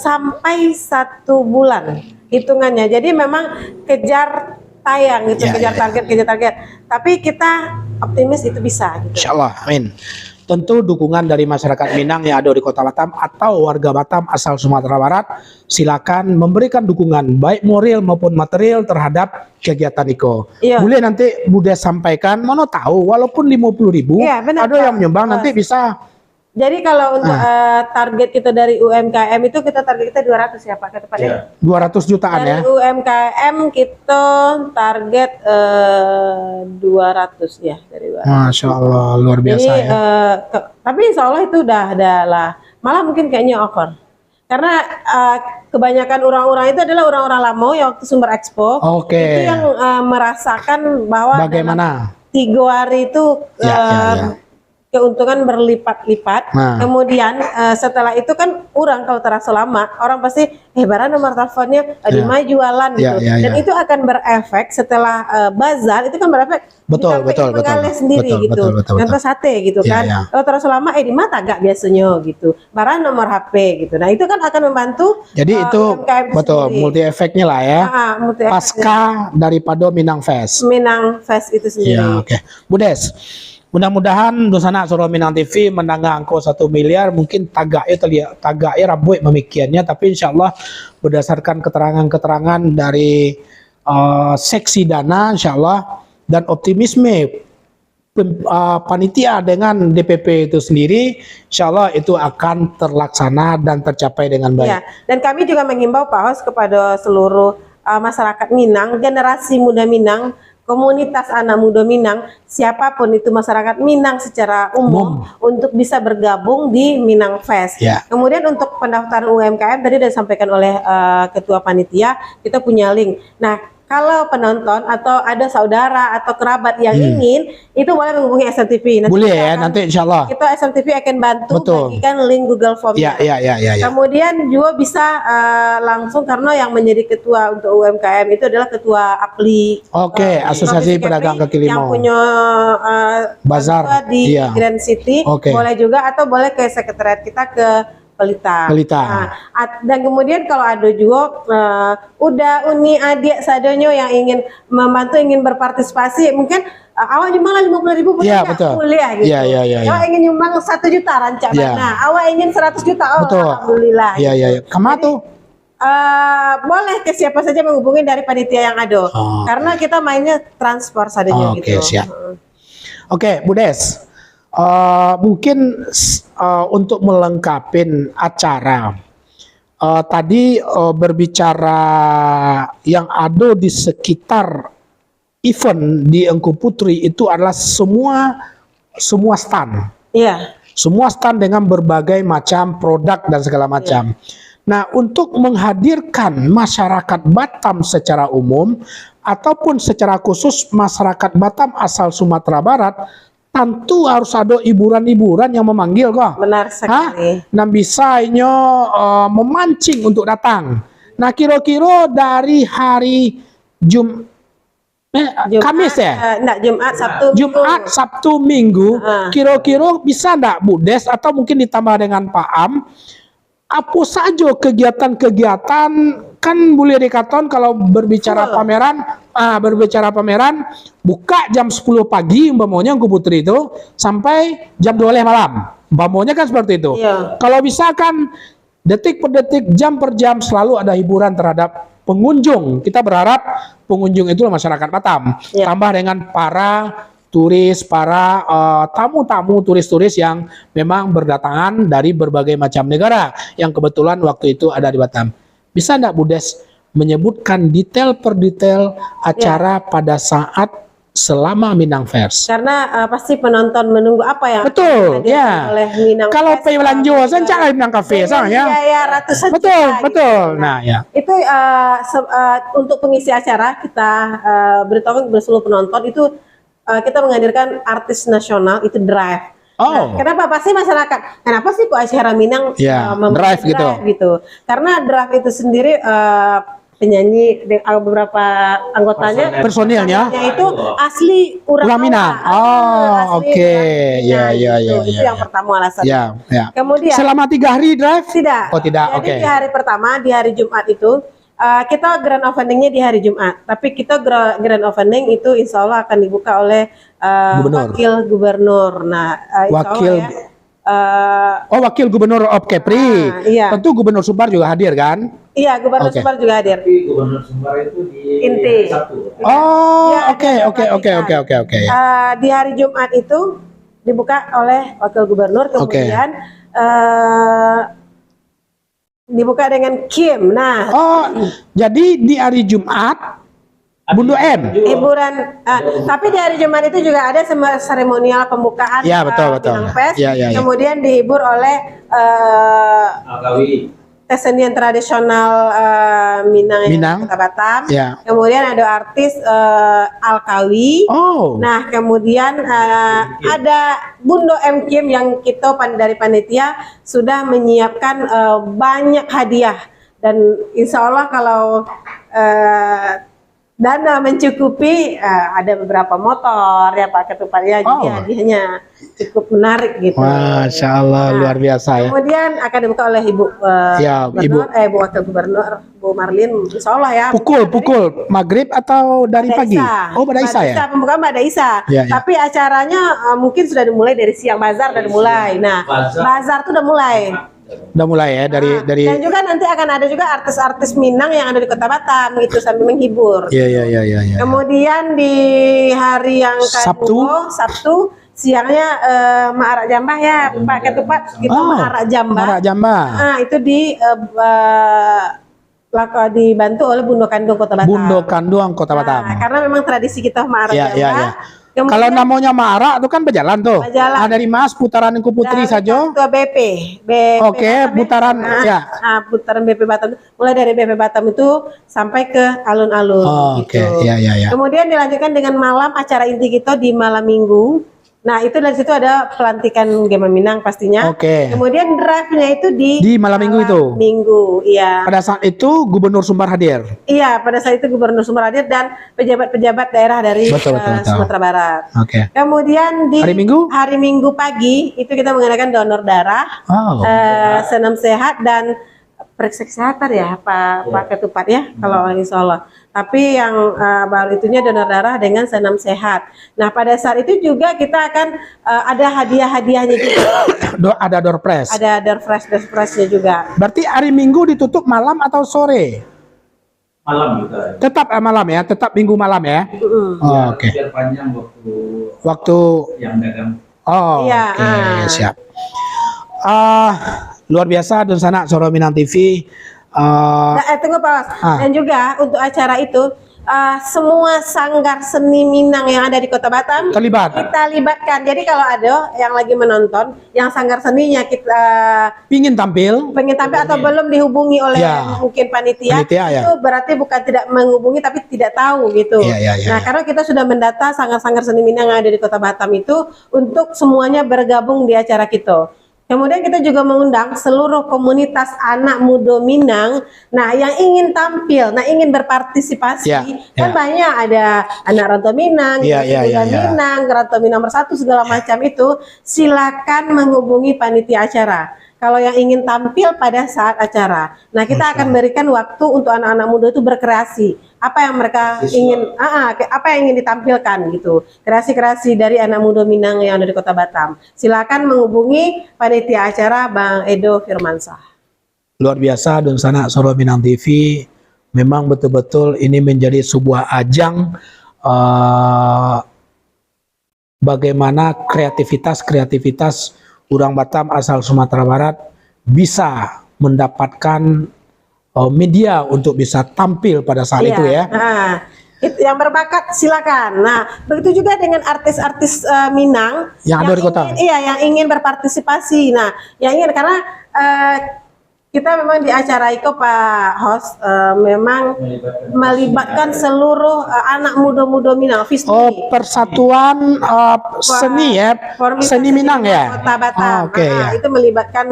sampai 1 bulan hitungannya. Jadi memang kejar tayang gitu, kejar target. Tapi kita optimis itu bisa. Gitu. Insya Allah, amin. Tentu dukungan dari masyarakat Minang yang ada di Kota Batam atau warga Batam asal Sumatera Barat silakan memberikan dukungan baik moral maupun material terhadap kegiatan IKO. Boleh nanti Bude sampaikan, mana tahu walaupun 50.000 ada yang menyumbang nanti bisa. Jadi kalau untuk target kita dari UMKM itu target kita 200 ya Pak ke depannya. 200 jutaan dari ya. UMKM kita target 200 ya dari 200. Masya Allah luar biasa. Jadi, tapi insya Allah itu udah lah. Malah mungkin kayaknya over. Karena kebanyakan orang-orang itu adalah orang-orang lama yang waktu Sumber Expo. Itu yang merasakan bahwa bagaimana 3 hari itu keuntungan berlipat-lipat. Kemudian setelah itu kan orang kalau terasa lama, orang pasti barang nomor teleponnya di mana jualan gitu. Dan itu akan berefek setelah bazar, itu kan berefek betul sendiri gitu. Contoh sate gitu kan. Kalau terasa lama di mata gak biasanya gitu. Barang nomor HP gitu. Nah, itu kan akan membantu. Jadi itu betul sendiri. Multi efeknya lah ya. Pasca daripada Minang Fest. Minang Fest itu sendiri. Ya, Budes. Mudah-mudahan dosana Surau Minang TV menangga angko 1 miliar mungkin tagake rabuik memikiannya, tapi insya Allah berdasarkan keterangan-keterangan dari seksi dana insya Allah dan optimisme panitia dengan DPP itu sendiri, insya Allah itu akan terlaksana dan tercapai dengan baik. Ya, dan kami juga mengimbau Pak Hos kepada seluruh masyarakat Minang, generasi muda Minang, komunitas anak muda Minang, siapapun itu masyarakat Minang secara umum untuk bisa bergabung di Minang Fest. Ya. Kemudian untuk pendaftaran UMKM tadi sudah disampaikan oleh ketua panitia, kita punya link. Nah, kalau penonton atau ada saudara atau kerabat yang ingin, itu boleh menghubungi SMTV. Boleh ya, nanti insya Allah. Kita SMTV akan bantu bagikan link Google Form-nya. Ya. Kemudian juga bisa langsung, karena yang menjadi ketua untuk UMKM itu adalah ketua APLI. Oke, Asosiasi Pedagang Kaki Lima. Yang punya Bazar di Grand City. Boleh juga, atau boleh ke sekretariat kita ke Pelita. Nah, dan kemudian kalau ada juga udah uni adik sadonyo yang ingin membantu, ingin berpartisipasi, mungkin awak nyumbang 50.000 kuliah gitu. Awak ingin nyumbang 1 juta rancangan. Nah, awak ingin 100 juta. Alhamdulillah. Kamu tuh boleh ke siapa saja menghubungi dari panitia yang ada. Karena kita mainnya transfer sadonyo gitu. Siap. Oke, Bu Des. Mungkin untuk melengkapi acara tadi berbicara yang ada di sekitar event di Engku Putri itu adalah semua stand. Iya. Semua stand dengan berbagai macam produk dan segala macam. Nah, untuk menghadirkan masyarakat Batam secara umum ataupun secara khusus masyarakat Batam asal Sumatera Barat, tentu harus ada hiburan-hiburan yang memanggil kok. Benar sekali. Nah, bisa memancing untuk datang. Nah, kira-kira dari hari Kamis ya? Jumat, Sabtu, Sabtu, Minggu. Kira-kira bisa enggak Bu Des, atau mungkin ditambah dengan Pak Am, apa saja kegiatan-kegiatan, kan boleh dikatakan kalau berbicara pameran, buka jam 10 pagi umpamanya Engku Putri itu sampai jam 12 malam. Umpamanya kan seperti itu. Kalau bisa kan detik per detik, jam per jam selalu ada hiburan terhadap pengunjung. Kita berharap pengunjung itu masyarakat Batam. Tambah dengan para turis, para tamu-tamu turis-turis yang memang berdatangan dari berbagai macam negara yang kebetulan waktu itu ada di Batam. Bisa enggak Bu Des menyebutkan detail per detail acara pada saat selama Minang Fest? Karena pasti penonton menunggu apa yang oleh Minang kalau Fest. Kalau belanja saja Minang Cafe ya. Ratusan betul. Gitu. Nah, ya. Itu untuk pengisi acara kita beritahu seluruh penonton itu kita menghadirkan artis nasional itu Drive. Nah, kenapa pasti masyarakat? Kenapa sih kok acara Minang Drive gitu? Karena Drive itu sendiri penyanyi beberapa anggotanya, personilnya itu asli orang Minang. Itu yang pertama alasannya. Kemudian selama 3 hari Drive? Tidak. Tidak. Jadi di hari pertama, di hari Jumat itu kita grand openingnya di hari Jumat, tapi kita grand opening itu insya Allah akan dibuka oleh wakil gubernur. Nah, wakil Gubernur of Kepri. Tentu Gubernur Sumbar juga hadir kan? Iya, Gubernur Sumbar juga hadir. Gubernur Sumbar itu di Inti. Oke. Di hari Jumat itu dibuka oleh wakil gubernur, kemudian dibuka dengan Kim. Nah, jadi di hari Jumat Bundu M hiburan, tapi di hari Jumat itu juga ada seremonial pembukaan Minang Fest. Kemudian dihibur oleh kesenian tradisional Minang Kota Batam. Kemudian ada artis Alkawi. Nah, kemudian ada Bundo M Kim yang kita dari panitia sudah menyiapkan banyak hadiah, dan insya Allah kalau dana mencukupi, ada beberapa motor ya Pak Ketua, jadi hadiahnya. cukup menarik gitu. Masya Allah, Nah, luar biasa ya. Kemudian akan dibuka oleh Ibu Ya, Gubernur, Bu Wakil Gubernur Bu Marlin, Insya Allah ya. Pukul maghrib atau dari Pada pagi? Isa. Oh, pada Isa ya. Pembukaan pada Isa. Ya, ya. Tapi acaranya mungkin sudah dimulai dari siang, bazar udah dimulai. Nah, bazar tuh udah mulai. Udah mulai ya dari Dan juga nanti akan ada juga artis-artis Minang yang ada di Kota Batam gitu sambil menghibur. Iya. Kemudian di hari yang kedua, Sabtu siangnya Ma'arak Jambah ya, Pak Ketupat kita Ma'arak Jambah. Ma'arak Jambah. Nah, itu dibantu oleh Bundo Kandung Kota Batam. Bundo Kandung Kota Batam. Nah, karena memang tradisi kita Ma'arak Iya. Jambah. Kemudian Kalau namanya Ma'arak itu kan berjalan tuh. Berjalan. Nah, dari Mas putaran Engku Putri dari saja. Ketua BP. Oke, Batam putaran, ya. Putaran BP Batam mulai dari BP Batam itu sampai ke alun-alun. Oke, gitu. iya. Kemudian dilanjutkan dengan malam acara inti kita di malam minggu. Nah, itu dari situ ada pelantikan Gema Minang pastinya. Oke. Kemudian drive-nya itu di malam minggu itu. Minggu, iya. Pada saat itu Gubernur Sumbar hadir. Iya, pada saat itu Gubernur Sumbar hadir dan pejabat-pejabat daerah dari Betul. Sumatera Barat. Oke. Kemudian di Hari Minggu pagi itu kita mengadakan donor darah, senam sehat dan periksa kesehatan ya Pak Ketupat ya kalau insya Allah. Tapi yang baru itunya donor darah dengan senam sehat. Nah pada saat itu juga kita akan ada hadiah-hadiahnya juga. Ada door prize. Ada door prize-nya juga. Berarti hari Minggu ditutup malam atau sore? Malam juga. Tetap malam ya, tetap Minggu malam ya. Oke. Biar panjang waktu yang dagang. Iya, Oke, siap. Luar biasa dan sana Suara Minang TV. Tunggu Pak Was. Dan juga untuk acara itu semua sanggar seni Minang yang ada di Kota Batam Terlibat. kita libatkan. Jadi kalau ada yang lagi menonton yang sanggar seninya kita pengen tampil atau belum dihubungi oleh mungkin panitia ya. itu berarti bukan tidak menghubungi tapi tidak tahu gitu. Nah, karena kita sudah mendata sanggar-sanggar seni Minang yang ada di Kota Batam itu untuk semuanya bergabung di acara kita. Kemudian kita juga mengundang seluruh komunitas anak muda Minang, nah yang ingin tampil, nah ingin berpartisipasi, kan banyak ada anak rantau Minang, Minang, rantau Minang Bersatu segala macam itu, silakan menghubungi panitia acara. Kalau yang ingin tampil pada saat acara, nah kita akan berikan waktu untuk anak-anak muda itu berkreasi. Apa yang mereka ingin, apa yang ingin ditampilkan gitu. Kreasi-kreasi dari anak muda Minang yang ada di Kota Batam. Silakan menghubungi panitia acara Bang Edo Firmansyah. Luar biasa dan sana Suara Minang TV. Memang betul-betul ini menjadi sebuah ajang bagaimana kreativitas orang Batam asal Sumatera Barat bisa mendapatkan media untuk bisa tampil pada saat itu ya. Yang berbakat silakan. Nah, begitu juga dengan artis-artis Minang yang ada di kota. Yang ingin berpartisipasi. Nah, yang ingin karena kita memang di acara itu Pak Host memang melibatkan seluruh anak muda-muda Minang. FISMI. Persatuan seni ya, seni Minang ya. Kota Batam. Itu melibatkan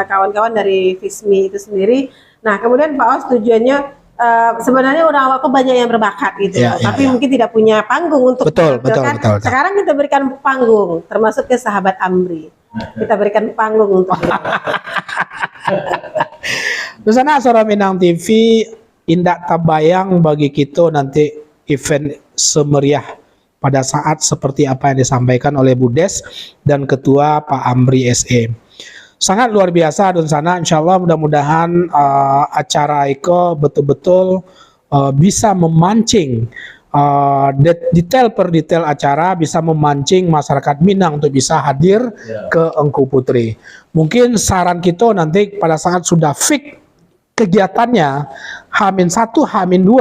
kawan-kawan dari FISMI itu sendiri. Nah, kemudian Pak Host tujuannya sebenarnya orang awalku banyak yang berbakat gitu, tapi mungkin tidak punya panggung untuk betul. Sekarang kita berikan panggung, termasuk ke sahabat Amri. Kita berikan panggung untuk di sana Suara Minang TV indak tabayang bagi kita nanti event semeriah pada saat seperti apa yang disampaikan oleh Budes dan Ketua Pak Amri SE. Sangat luar biasa dan sana insya Allah mudah-mudahan acara Iko betul-betul bisa memancing detail per detail acara, bisa memancing masyarakat Minang untuk bisa hadir ke Engku Putri. Mungkin saran kita nanti pada saat sudah fix kegiatannya H-1, H-2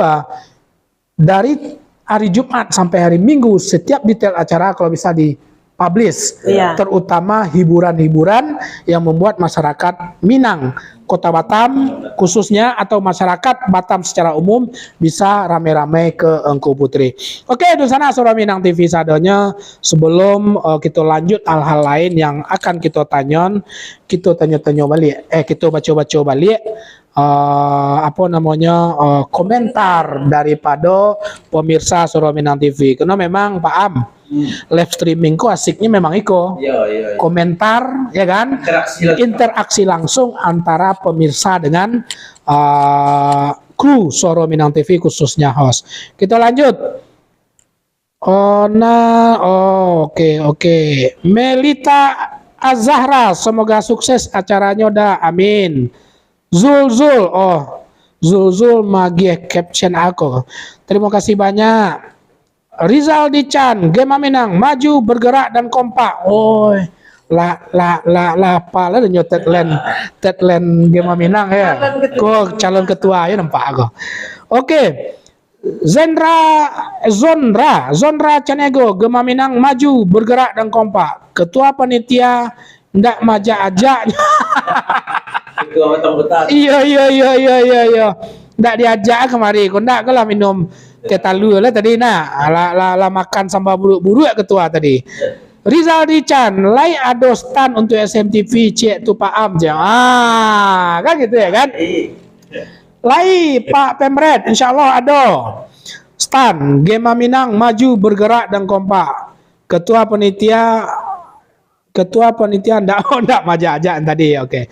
dari hari Jumat sampai hari Minggu setiap detail acara kalau bisa dipublish, terutama hiburan-hiburan yang membuat masyarakat Minang, Kota Batam khususnya atau masyarakat Batam secara umum bisa rame-rame ke Engku Putri. Oke, di sana Suara Minang TV sadanya sebelum kita lanjut hal-hal lain yang akan kita tanya balik, kita baca balik komentar daripada pemirsa Suara Minang TV. Karena memang Pak Am Live streaming ku asiknya memang iko. Iya. Komentar, ya kan? Interaksi langsung antara pemirsa dengan kru Suara Minang TV khususnya host. Kita lanjut. Oke. Melita Azahra, semoga sukses acaranya dah. Amin. Zul. Zul magi caption aku. Terima kasih banyak. Rizal Dican, Gema Minang, maju, bergerak dan kompak. Pala nyo tagline Gema Minang ya. Kok calon ketua ya nampak aku. Oke. Zonra Canego, Gema Minang, maju, bergerak dan kompak. Ketua panitia ndak majak-ajak. Ketua Betang-Betang. Iya. Ndak diajak kemari, kau ndak lah minum ketalu lah tadi lah makan sambal buruk-buruk ketua tadi. Rizal Dican, lai ado stand untuk SMTV cek tu Pak Am je. Kan gitu ya kan? Lai Pak Pemret, insyaallah ada stand Gema Minang maju bergerak dan kompak. Ketua panitia ndak majak-ajak tadi, oke.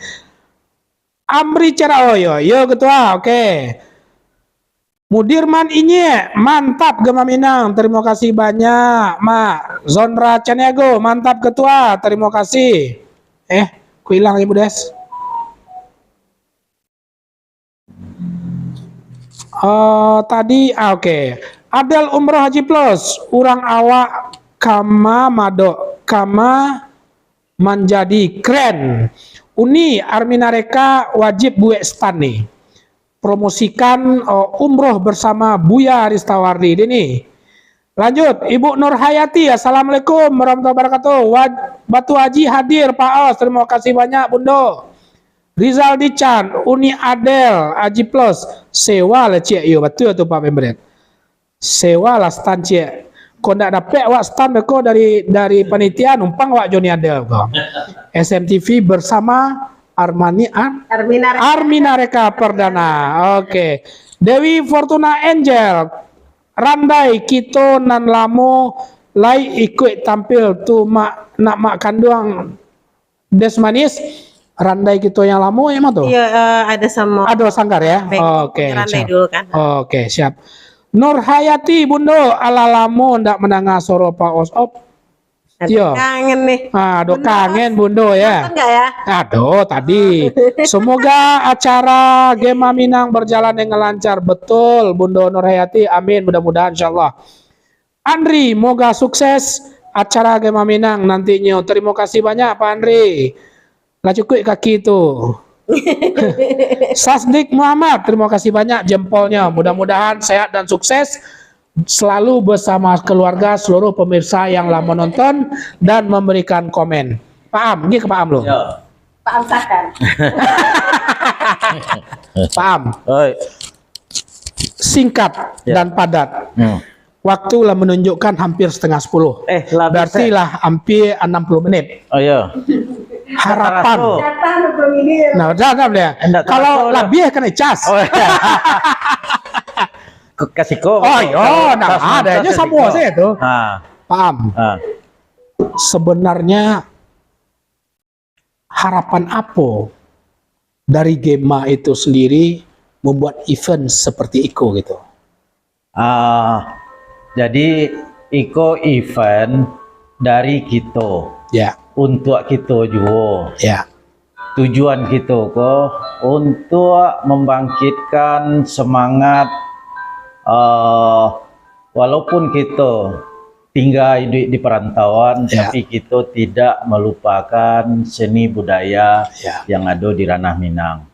Amri Cerao yo ketua, oke. Mudirman Inye, mantap Gema Minang, terima kasih banyak, Mak. Zonra Canego, mantap ketua, terima kasih. Ku hilang Ibu Des. Tadi, oke. Abdel Umroh Haji Plus, urang awak kama menjadi keren. Uni Arminareka wajib buat stand nih. Promosikan umroh bersama Buya Ristawardi ini. Lanjut, Ibu Nur Hayati, assalamualaikum warahmatullahi wabarakatuh. Batu Haji hadir Pak Os, terima kasih banyak Bundo. Rizal Dican, Uni Adel, Haji Plus, sewa lah cik, yo betul tu Pak Pemret. Sewa lah stand cik. Kau ndak dapat wak stand kau dari panitia numpang wak Joni Adel kau. SMTV bersama Armina Reka Perdana. Oke. Dewi Fortuna Angel, Randai Kito nan lamo lai ikut tampil tu mak kandung Desmanis. Randai Kito yang lamo emang tuh? Iya, ada sama. Ada Sanggar ya? Oke. Randai dulu kan. Oke, siap. Nur Hayati Bundo ala lamo ndak menangah soro Pak Osop. Iya. Kangen nih. Aduh kangen Bundo ya. Enggak ya? Aduh tadi. Semoga acara Gema Minang berjalan dengan lancar. Betul Bundo Nur Hayati. Amin mudah-mudahan insyaallah. Andri, moga sukses acara Gema Minang nantinya. Terima kasih banyak Pak Andri. Lah cukup kaki itu. Sasdik Muhammad, terima kasih banyak jempolnya. Mudah-mudahan sehat dan sukses selalu bersama keluarga seluruh pemirsa yang lama menonton dan memberikan komen. Pak Am, ini ke Pak Am loh. Ya. Pak Amsakan. Pak Am, singkat Ya. dan padat. Waktu lah menunjukkan hampir setengah 10. Berarti lah hampir 60 menit. Oh iya. Harapan. Datang belum ini. Nah, jangan ya. Enggak Kalau tahu lebih kan cas. Oh iya. Kasih kok. Oh iya, nah adanya semua sih itu. Paham. Sebenarnya harapan apa dari Gema itu sendiri membuat event seperti Iko gitu? Jadi Iko event dari kita. Ya. Untuk kita juga. Ya. Tujuan kita kok untuk membangkitkan semangat walaupun kita tinggal di perantauan, tapi kita tidak melupakan seni budaya yang ada di ranah Minang.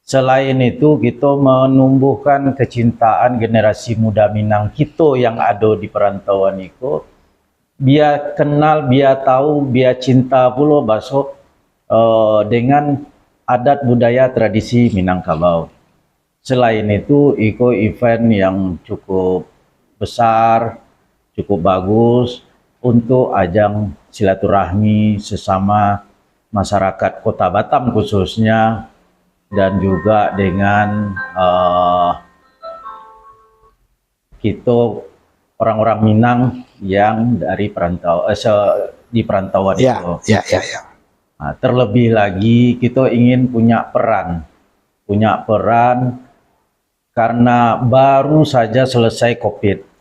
Selain itu, kita menumbuhkan kecintaan generasi muda Minang kita yang ada di perantauan itu. Biar kenal, biar tahu, biar cinta pula bahasa dengan adat budaya tradisi Minangkabau. Selain itu, Iko event yang cukup besar, cukup bagus untuk ajang silaturahmi sesama masyarakat Kota Batam khususnya, dan juga dengan kita orang-orang Minang yang dari di perantauan Ya, itu. ya, ya, ya. Nah, terlebih lagi kita ingin punya peran karena baru saja selesai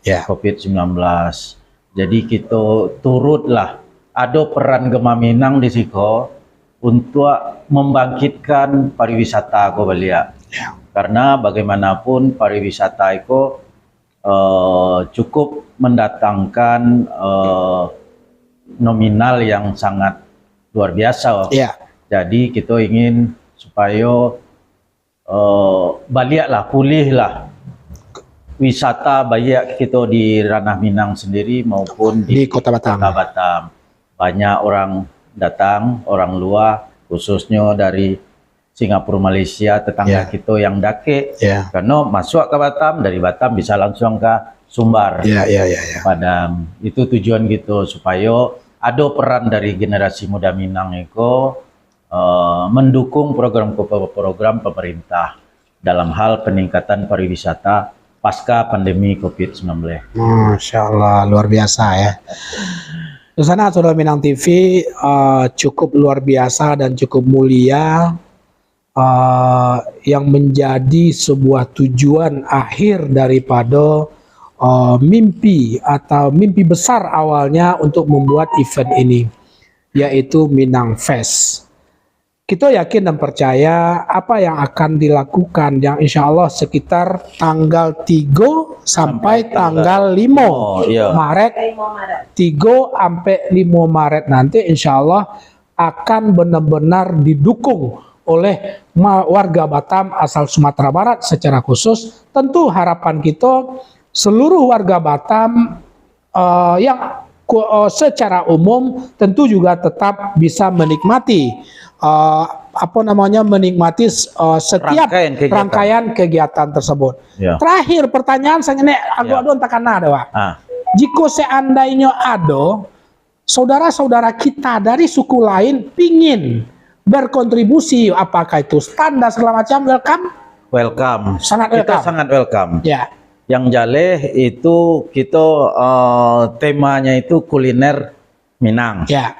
Ya. COVID-19. Jadi kita turutlah ada peran Gema Minang di siko untuk membangkitkan pariwisata ko balia. Ya. Karena bagaimanapun pariwisata itu cukup mendatangkan nominal yang sangat luar biasa. Ya. Jadi kita ingin supaya pulihlah wisata baik kita di ranah Minang sendiri maupun Di Kota Batam. Kota Batam. Banyak orang datang, orang luar, khususnya dari Singapura, Malaysia, tetangga Ya. kita yang dake. Ya. Karena masuk ke Batam, dari Batam bisa langsung ke Sumbar. Ya, ya, ya, ya. Padam. Itu tujuan gitu supaya ada peran dari generasi muda Minang itu mendukung program pemerintah dalam hal peningkatan pariwisata pasca pandemi COVID-19. Masya Allah, luar biasa ya. Di sana Saudara Minang TV cukup luar biasa dan cukup mulia, yang menjadi sebuah tujuan akhir daripada mimpi atau mimpi besar awalnya untuk membuat event ini, yaitu Minang Fest. Kita yakin dan percaya apa yang akan dilakukan, yang insya Allah sekitar tanggal 3 sampai tanggal 5 iya. Maret, 3 sampai 5 Maret nanti insya Allah akan benar-benar didukung oleh warga Batam asal Sumatera Barat secara khusus. Tentu harapan kita seluruh warga Batam yang secara umum tentu juga tetap bisa menikmati menikmati setiap rangkaian kegiatan tersebut. Ya. Terakhir pertanyaan saya ini agak Ya. ada takkan ada, Pak. Ah, Jika seandainya ada saudara-saudara kita dari suku lain pingin berkontribusi, apakah itu standar segala macam, welcome. Sangat Kita welcome. sangat welcome. Ya. Yang jaleh itu kita temanya itu kuliner Minang. Ya.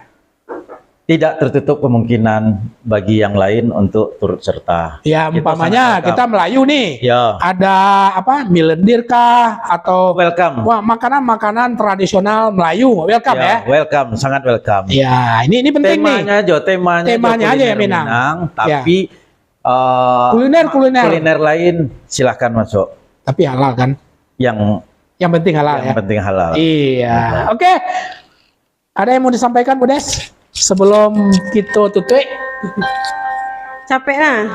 Tidak tertutup kemungkinan bagi yang lain untuk turut serta. Ya, Kita umpamanya sangat kita Melayu nih. Ya. Ada apa? Milendir kah atau Welcome. wah, makanan-makanan tradisional Melayu. Welcome ya. Welcome, sangat welcome. Ya, ini penting nih. Temanya aja ya, kuliner Minang. tapi Kuliner. lain silahkan masuk. Tapi halal kan? Yang Penting halal ya. penting halal. Iya. Oke. Ada yang mau disampaikan, Bu Des? Sebelum kita tutup. Capek ah.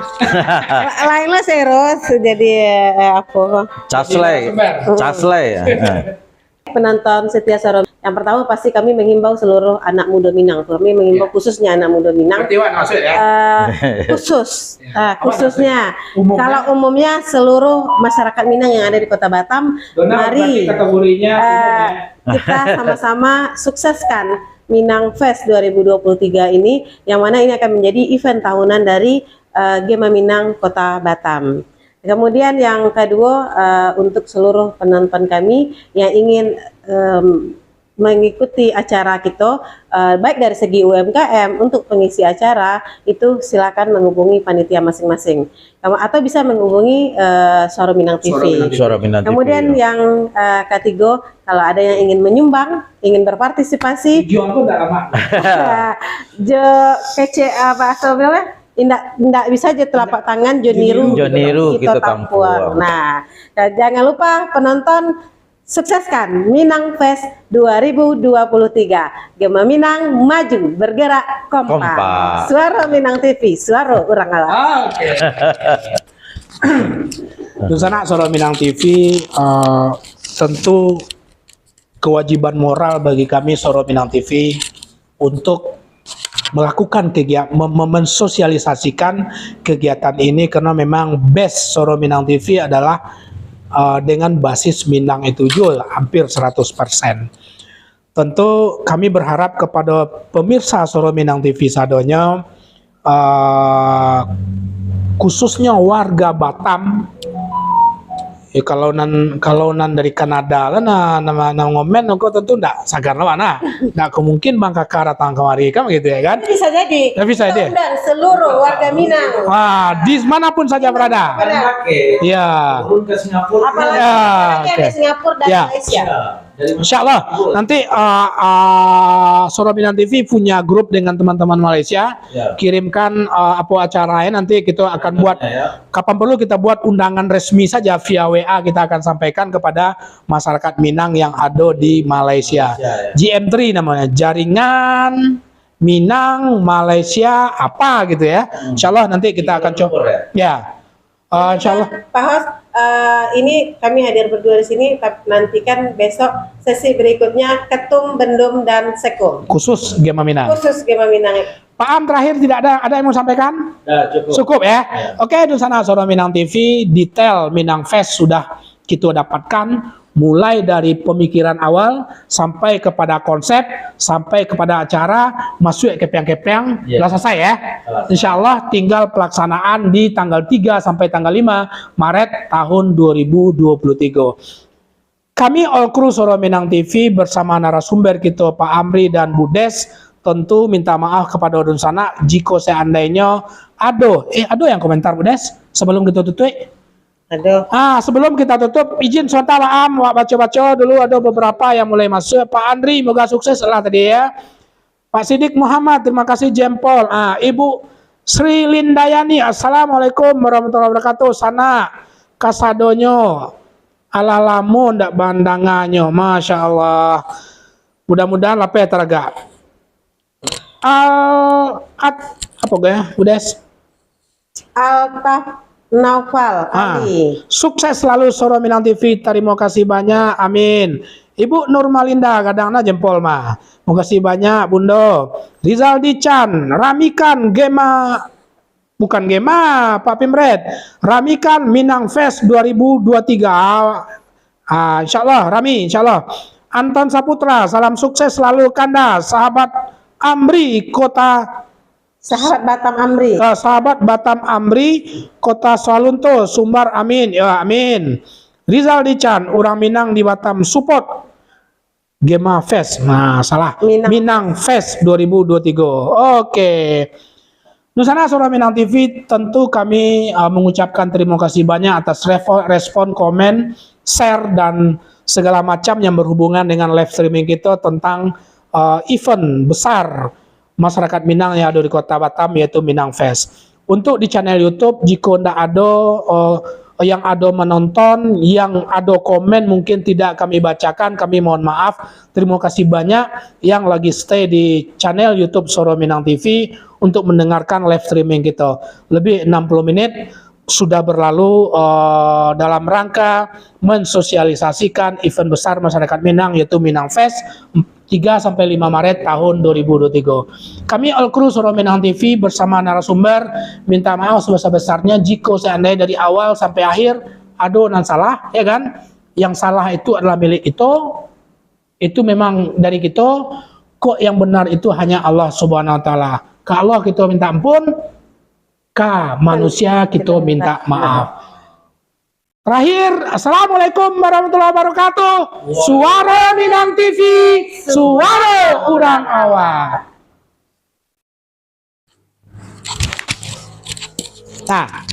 Lain lah Seros jadi apa? Caslay. Ya. Penonton setia Soro. Yang pertama pasti kami mengimbau seluruh anak muda Minang. Kami mengimbau khususnya anak muda Minang. maksud ya. Khususnya Umumnya? kalau umumnya seluruh masyarakat Minang yang ada di Kota Batam, mari kategorinya kita sama-sama sukseskan Minang Fest 2023 ini, yang mana ini akan menjadi event tahunan dari Gema Minang Kota Batam. Kemudian yang kedua, untuk seluruh penonton kami yang ingin mengikuti acara kita, baik dari segi UMKM untuk pengisi acara, itu silakan menghubungi panitia masing-masing, atau bisa menghubungi Suara Minang TV. Suara Minang TV, Kemudian ya. yang ketiga, kalau ada yang ingin menyumbang, ingin berpartisipasi, Juang tuh enggak lama. kece apa sebenarnya? Indak bisa aja telapak tangan Joniru kita tampuang. Nah, jangan lupa penonton, sukseskan Minang Fest 2023. Gema Minang maju, bergerak, kompak. Suara Minang TV, suara orang ala. Oke. Di sana Suara Minang TV, tentu kewajiban moral bagi kami Suara Minang TV untuk melakukan kegiatan, mensosialisasikan kegiatan ini, karena memang base Suara Minang TV adalah dengan basis Minang itu juga hampir 100%. Tentu kami berharap kepada pemirsa Suara Minang TV sadonya, khususnya warga Batam Ya kalau nan dari Kanada lah nama ngomen kok tentu ndak sagar lah mana. Ndak kemungkin Bang Kakak datang kemari kan gitu ya kan? Bisa jadi. Ya, bisa Kita jadi. undang seluruh warga Minang. Di manapun saja berada. Ya. Turun ke Singapura. Apalagi Ya, apalagi ada oke. Singapura dan Ya. Malaysia. Insya Allah nanti Soro Minang TV punya grup dengan teman-teman Malaysia. Ya. Kirimkan apa acaranya nanti kita akan buat. Ya. Kapan perlu kita buat undangan resmi saja via WA kita akan sampaikan kepada masyarakat Minang yang ada di Malaysia. Ya. GM3 namanya, Jaringan Minang Malaysia apa gitu ya. Insya Allah nanti kita akan coba. Ya. Insya Allah. Pak Hos, ini kami hadir berdua di sini, tapi nantikan besok sesi berikutnya Ketum, Bendum, dan Seko. Khusus Gema Minang. Khusus Gema Minang. Pak Am terakhir tidak ada yang mau sampaikan? Nah, cukup. Cukup ya. Oke, di sana Soro Minang TV, detail Minang Fest sudah kita dapatkan mulai dari pemikiran awal sampai kepada konsep, sampai kepada acara, masuk kepiang-kepiang, Yes. sudah selesai ya. Insya Allah tinggal pelaksanaan di tanggal 3 sampai tanggal 5 Maret tahun 2023. Kami All Crew Soro Minang TV bersama narasumber kita Pak Amri dan Bu Des tentu minta maaf kepada Odun sana jika seandainya ada yang komentar Bu Des sebelum kita tutup. Aduh. Sebelum kita tutup, izin sebentar Pak Am, baca-baca dulu ada beberapa yang mulai masuk. Pak Andri, moga sukses lah tadi ya. Pak Sidik Muhammad, terima kasih jempol. Ibu Sri Lindayani, Assalamualaikum warahmatullahi wabarakatuh. Sana kasadonyo, ala lamun ndak bandanganyo, Masya Allah. Mudah-mudahan lapeh teraga. Apa gaya, Budes? Altaf Naufal Ali. Sukses selalu Soro Minang TV. Terima kasih banyak. Amin. Ibu Nurmalinda kadang-kadang jempol mah. Terima kasih banyak Bundo. Rizal Dican, Ramikan Gema bukan Gema, Pak Pimret. Ramikan Minang Fest 2023. Insyaallah Rami, insyaallah. Anton Saputra, salam sukses selalu Kanda, sahabat Amri Kota Sahabat Batam Amri. sahabat Batam Amri, Kota Salunto, Sumbar, amin. Ya, amin. Rizal Dican, orang Minang di Batam, support Gema Fest. Nah, salah. Minang Fest 2023. Oke. Nusana Soro Minang TV, tentu kami mengucapkan terima kasih banyak atas respon, komen, share, dan segala macam yang berhubungan dengan live streaming kita tentang event besar masyarakat Minang yang ada di Kota Batam, yaitu Minang Fest. Untuk di channel YouTube, jika tidak ada yang ada menonton, yang ada komen mungkin tidak kami bacakan, kami mohon maaf. Terima kasih banyak yang lagi stay di channel YouTube Soro Minang TV untuk mendengarkan live streaming kita. Lebih 60 menit sudah berlalu dalam rangka mensosialisasikan event besar masyarakat Minang, yaitu Minang Fest 3-5 Maret tahun 2023. Kami All Crew Soro Minang TV bersama narasumber minta maaf sebesar-besarnya jika seandainya dari awal sampai akhir ada yang salah, ya kan? Yang salah itu adalah milik itu memang dari kita, kok yang benar itu hanya Allah Subhanahu wa taala. Kalau kita minta ampun, manusia kita minta maaf. Terakhir, Assalamualaikum warahmatullahi wabarakatuh. Suara Minang TV, suara urang awak. Nah,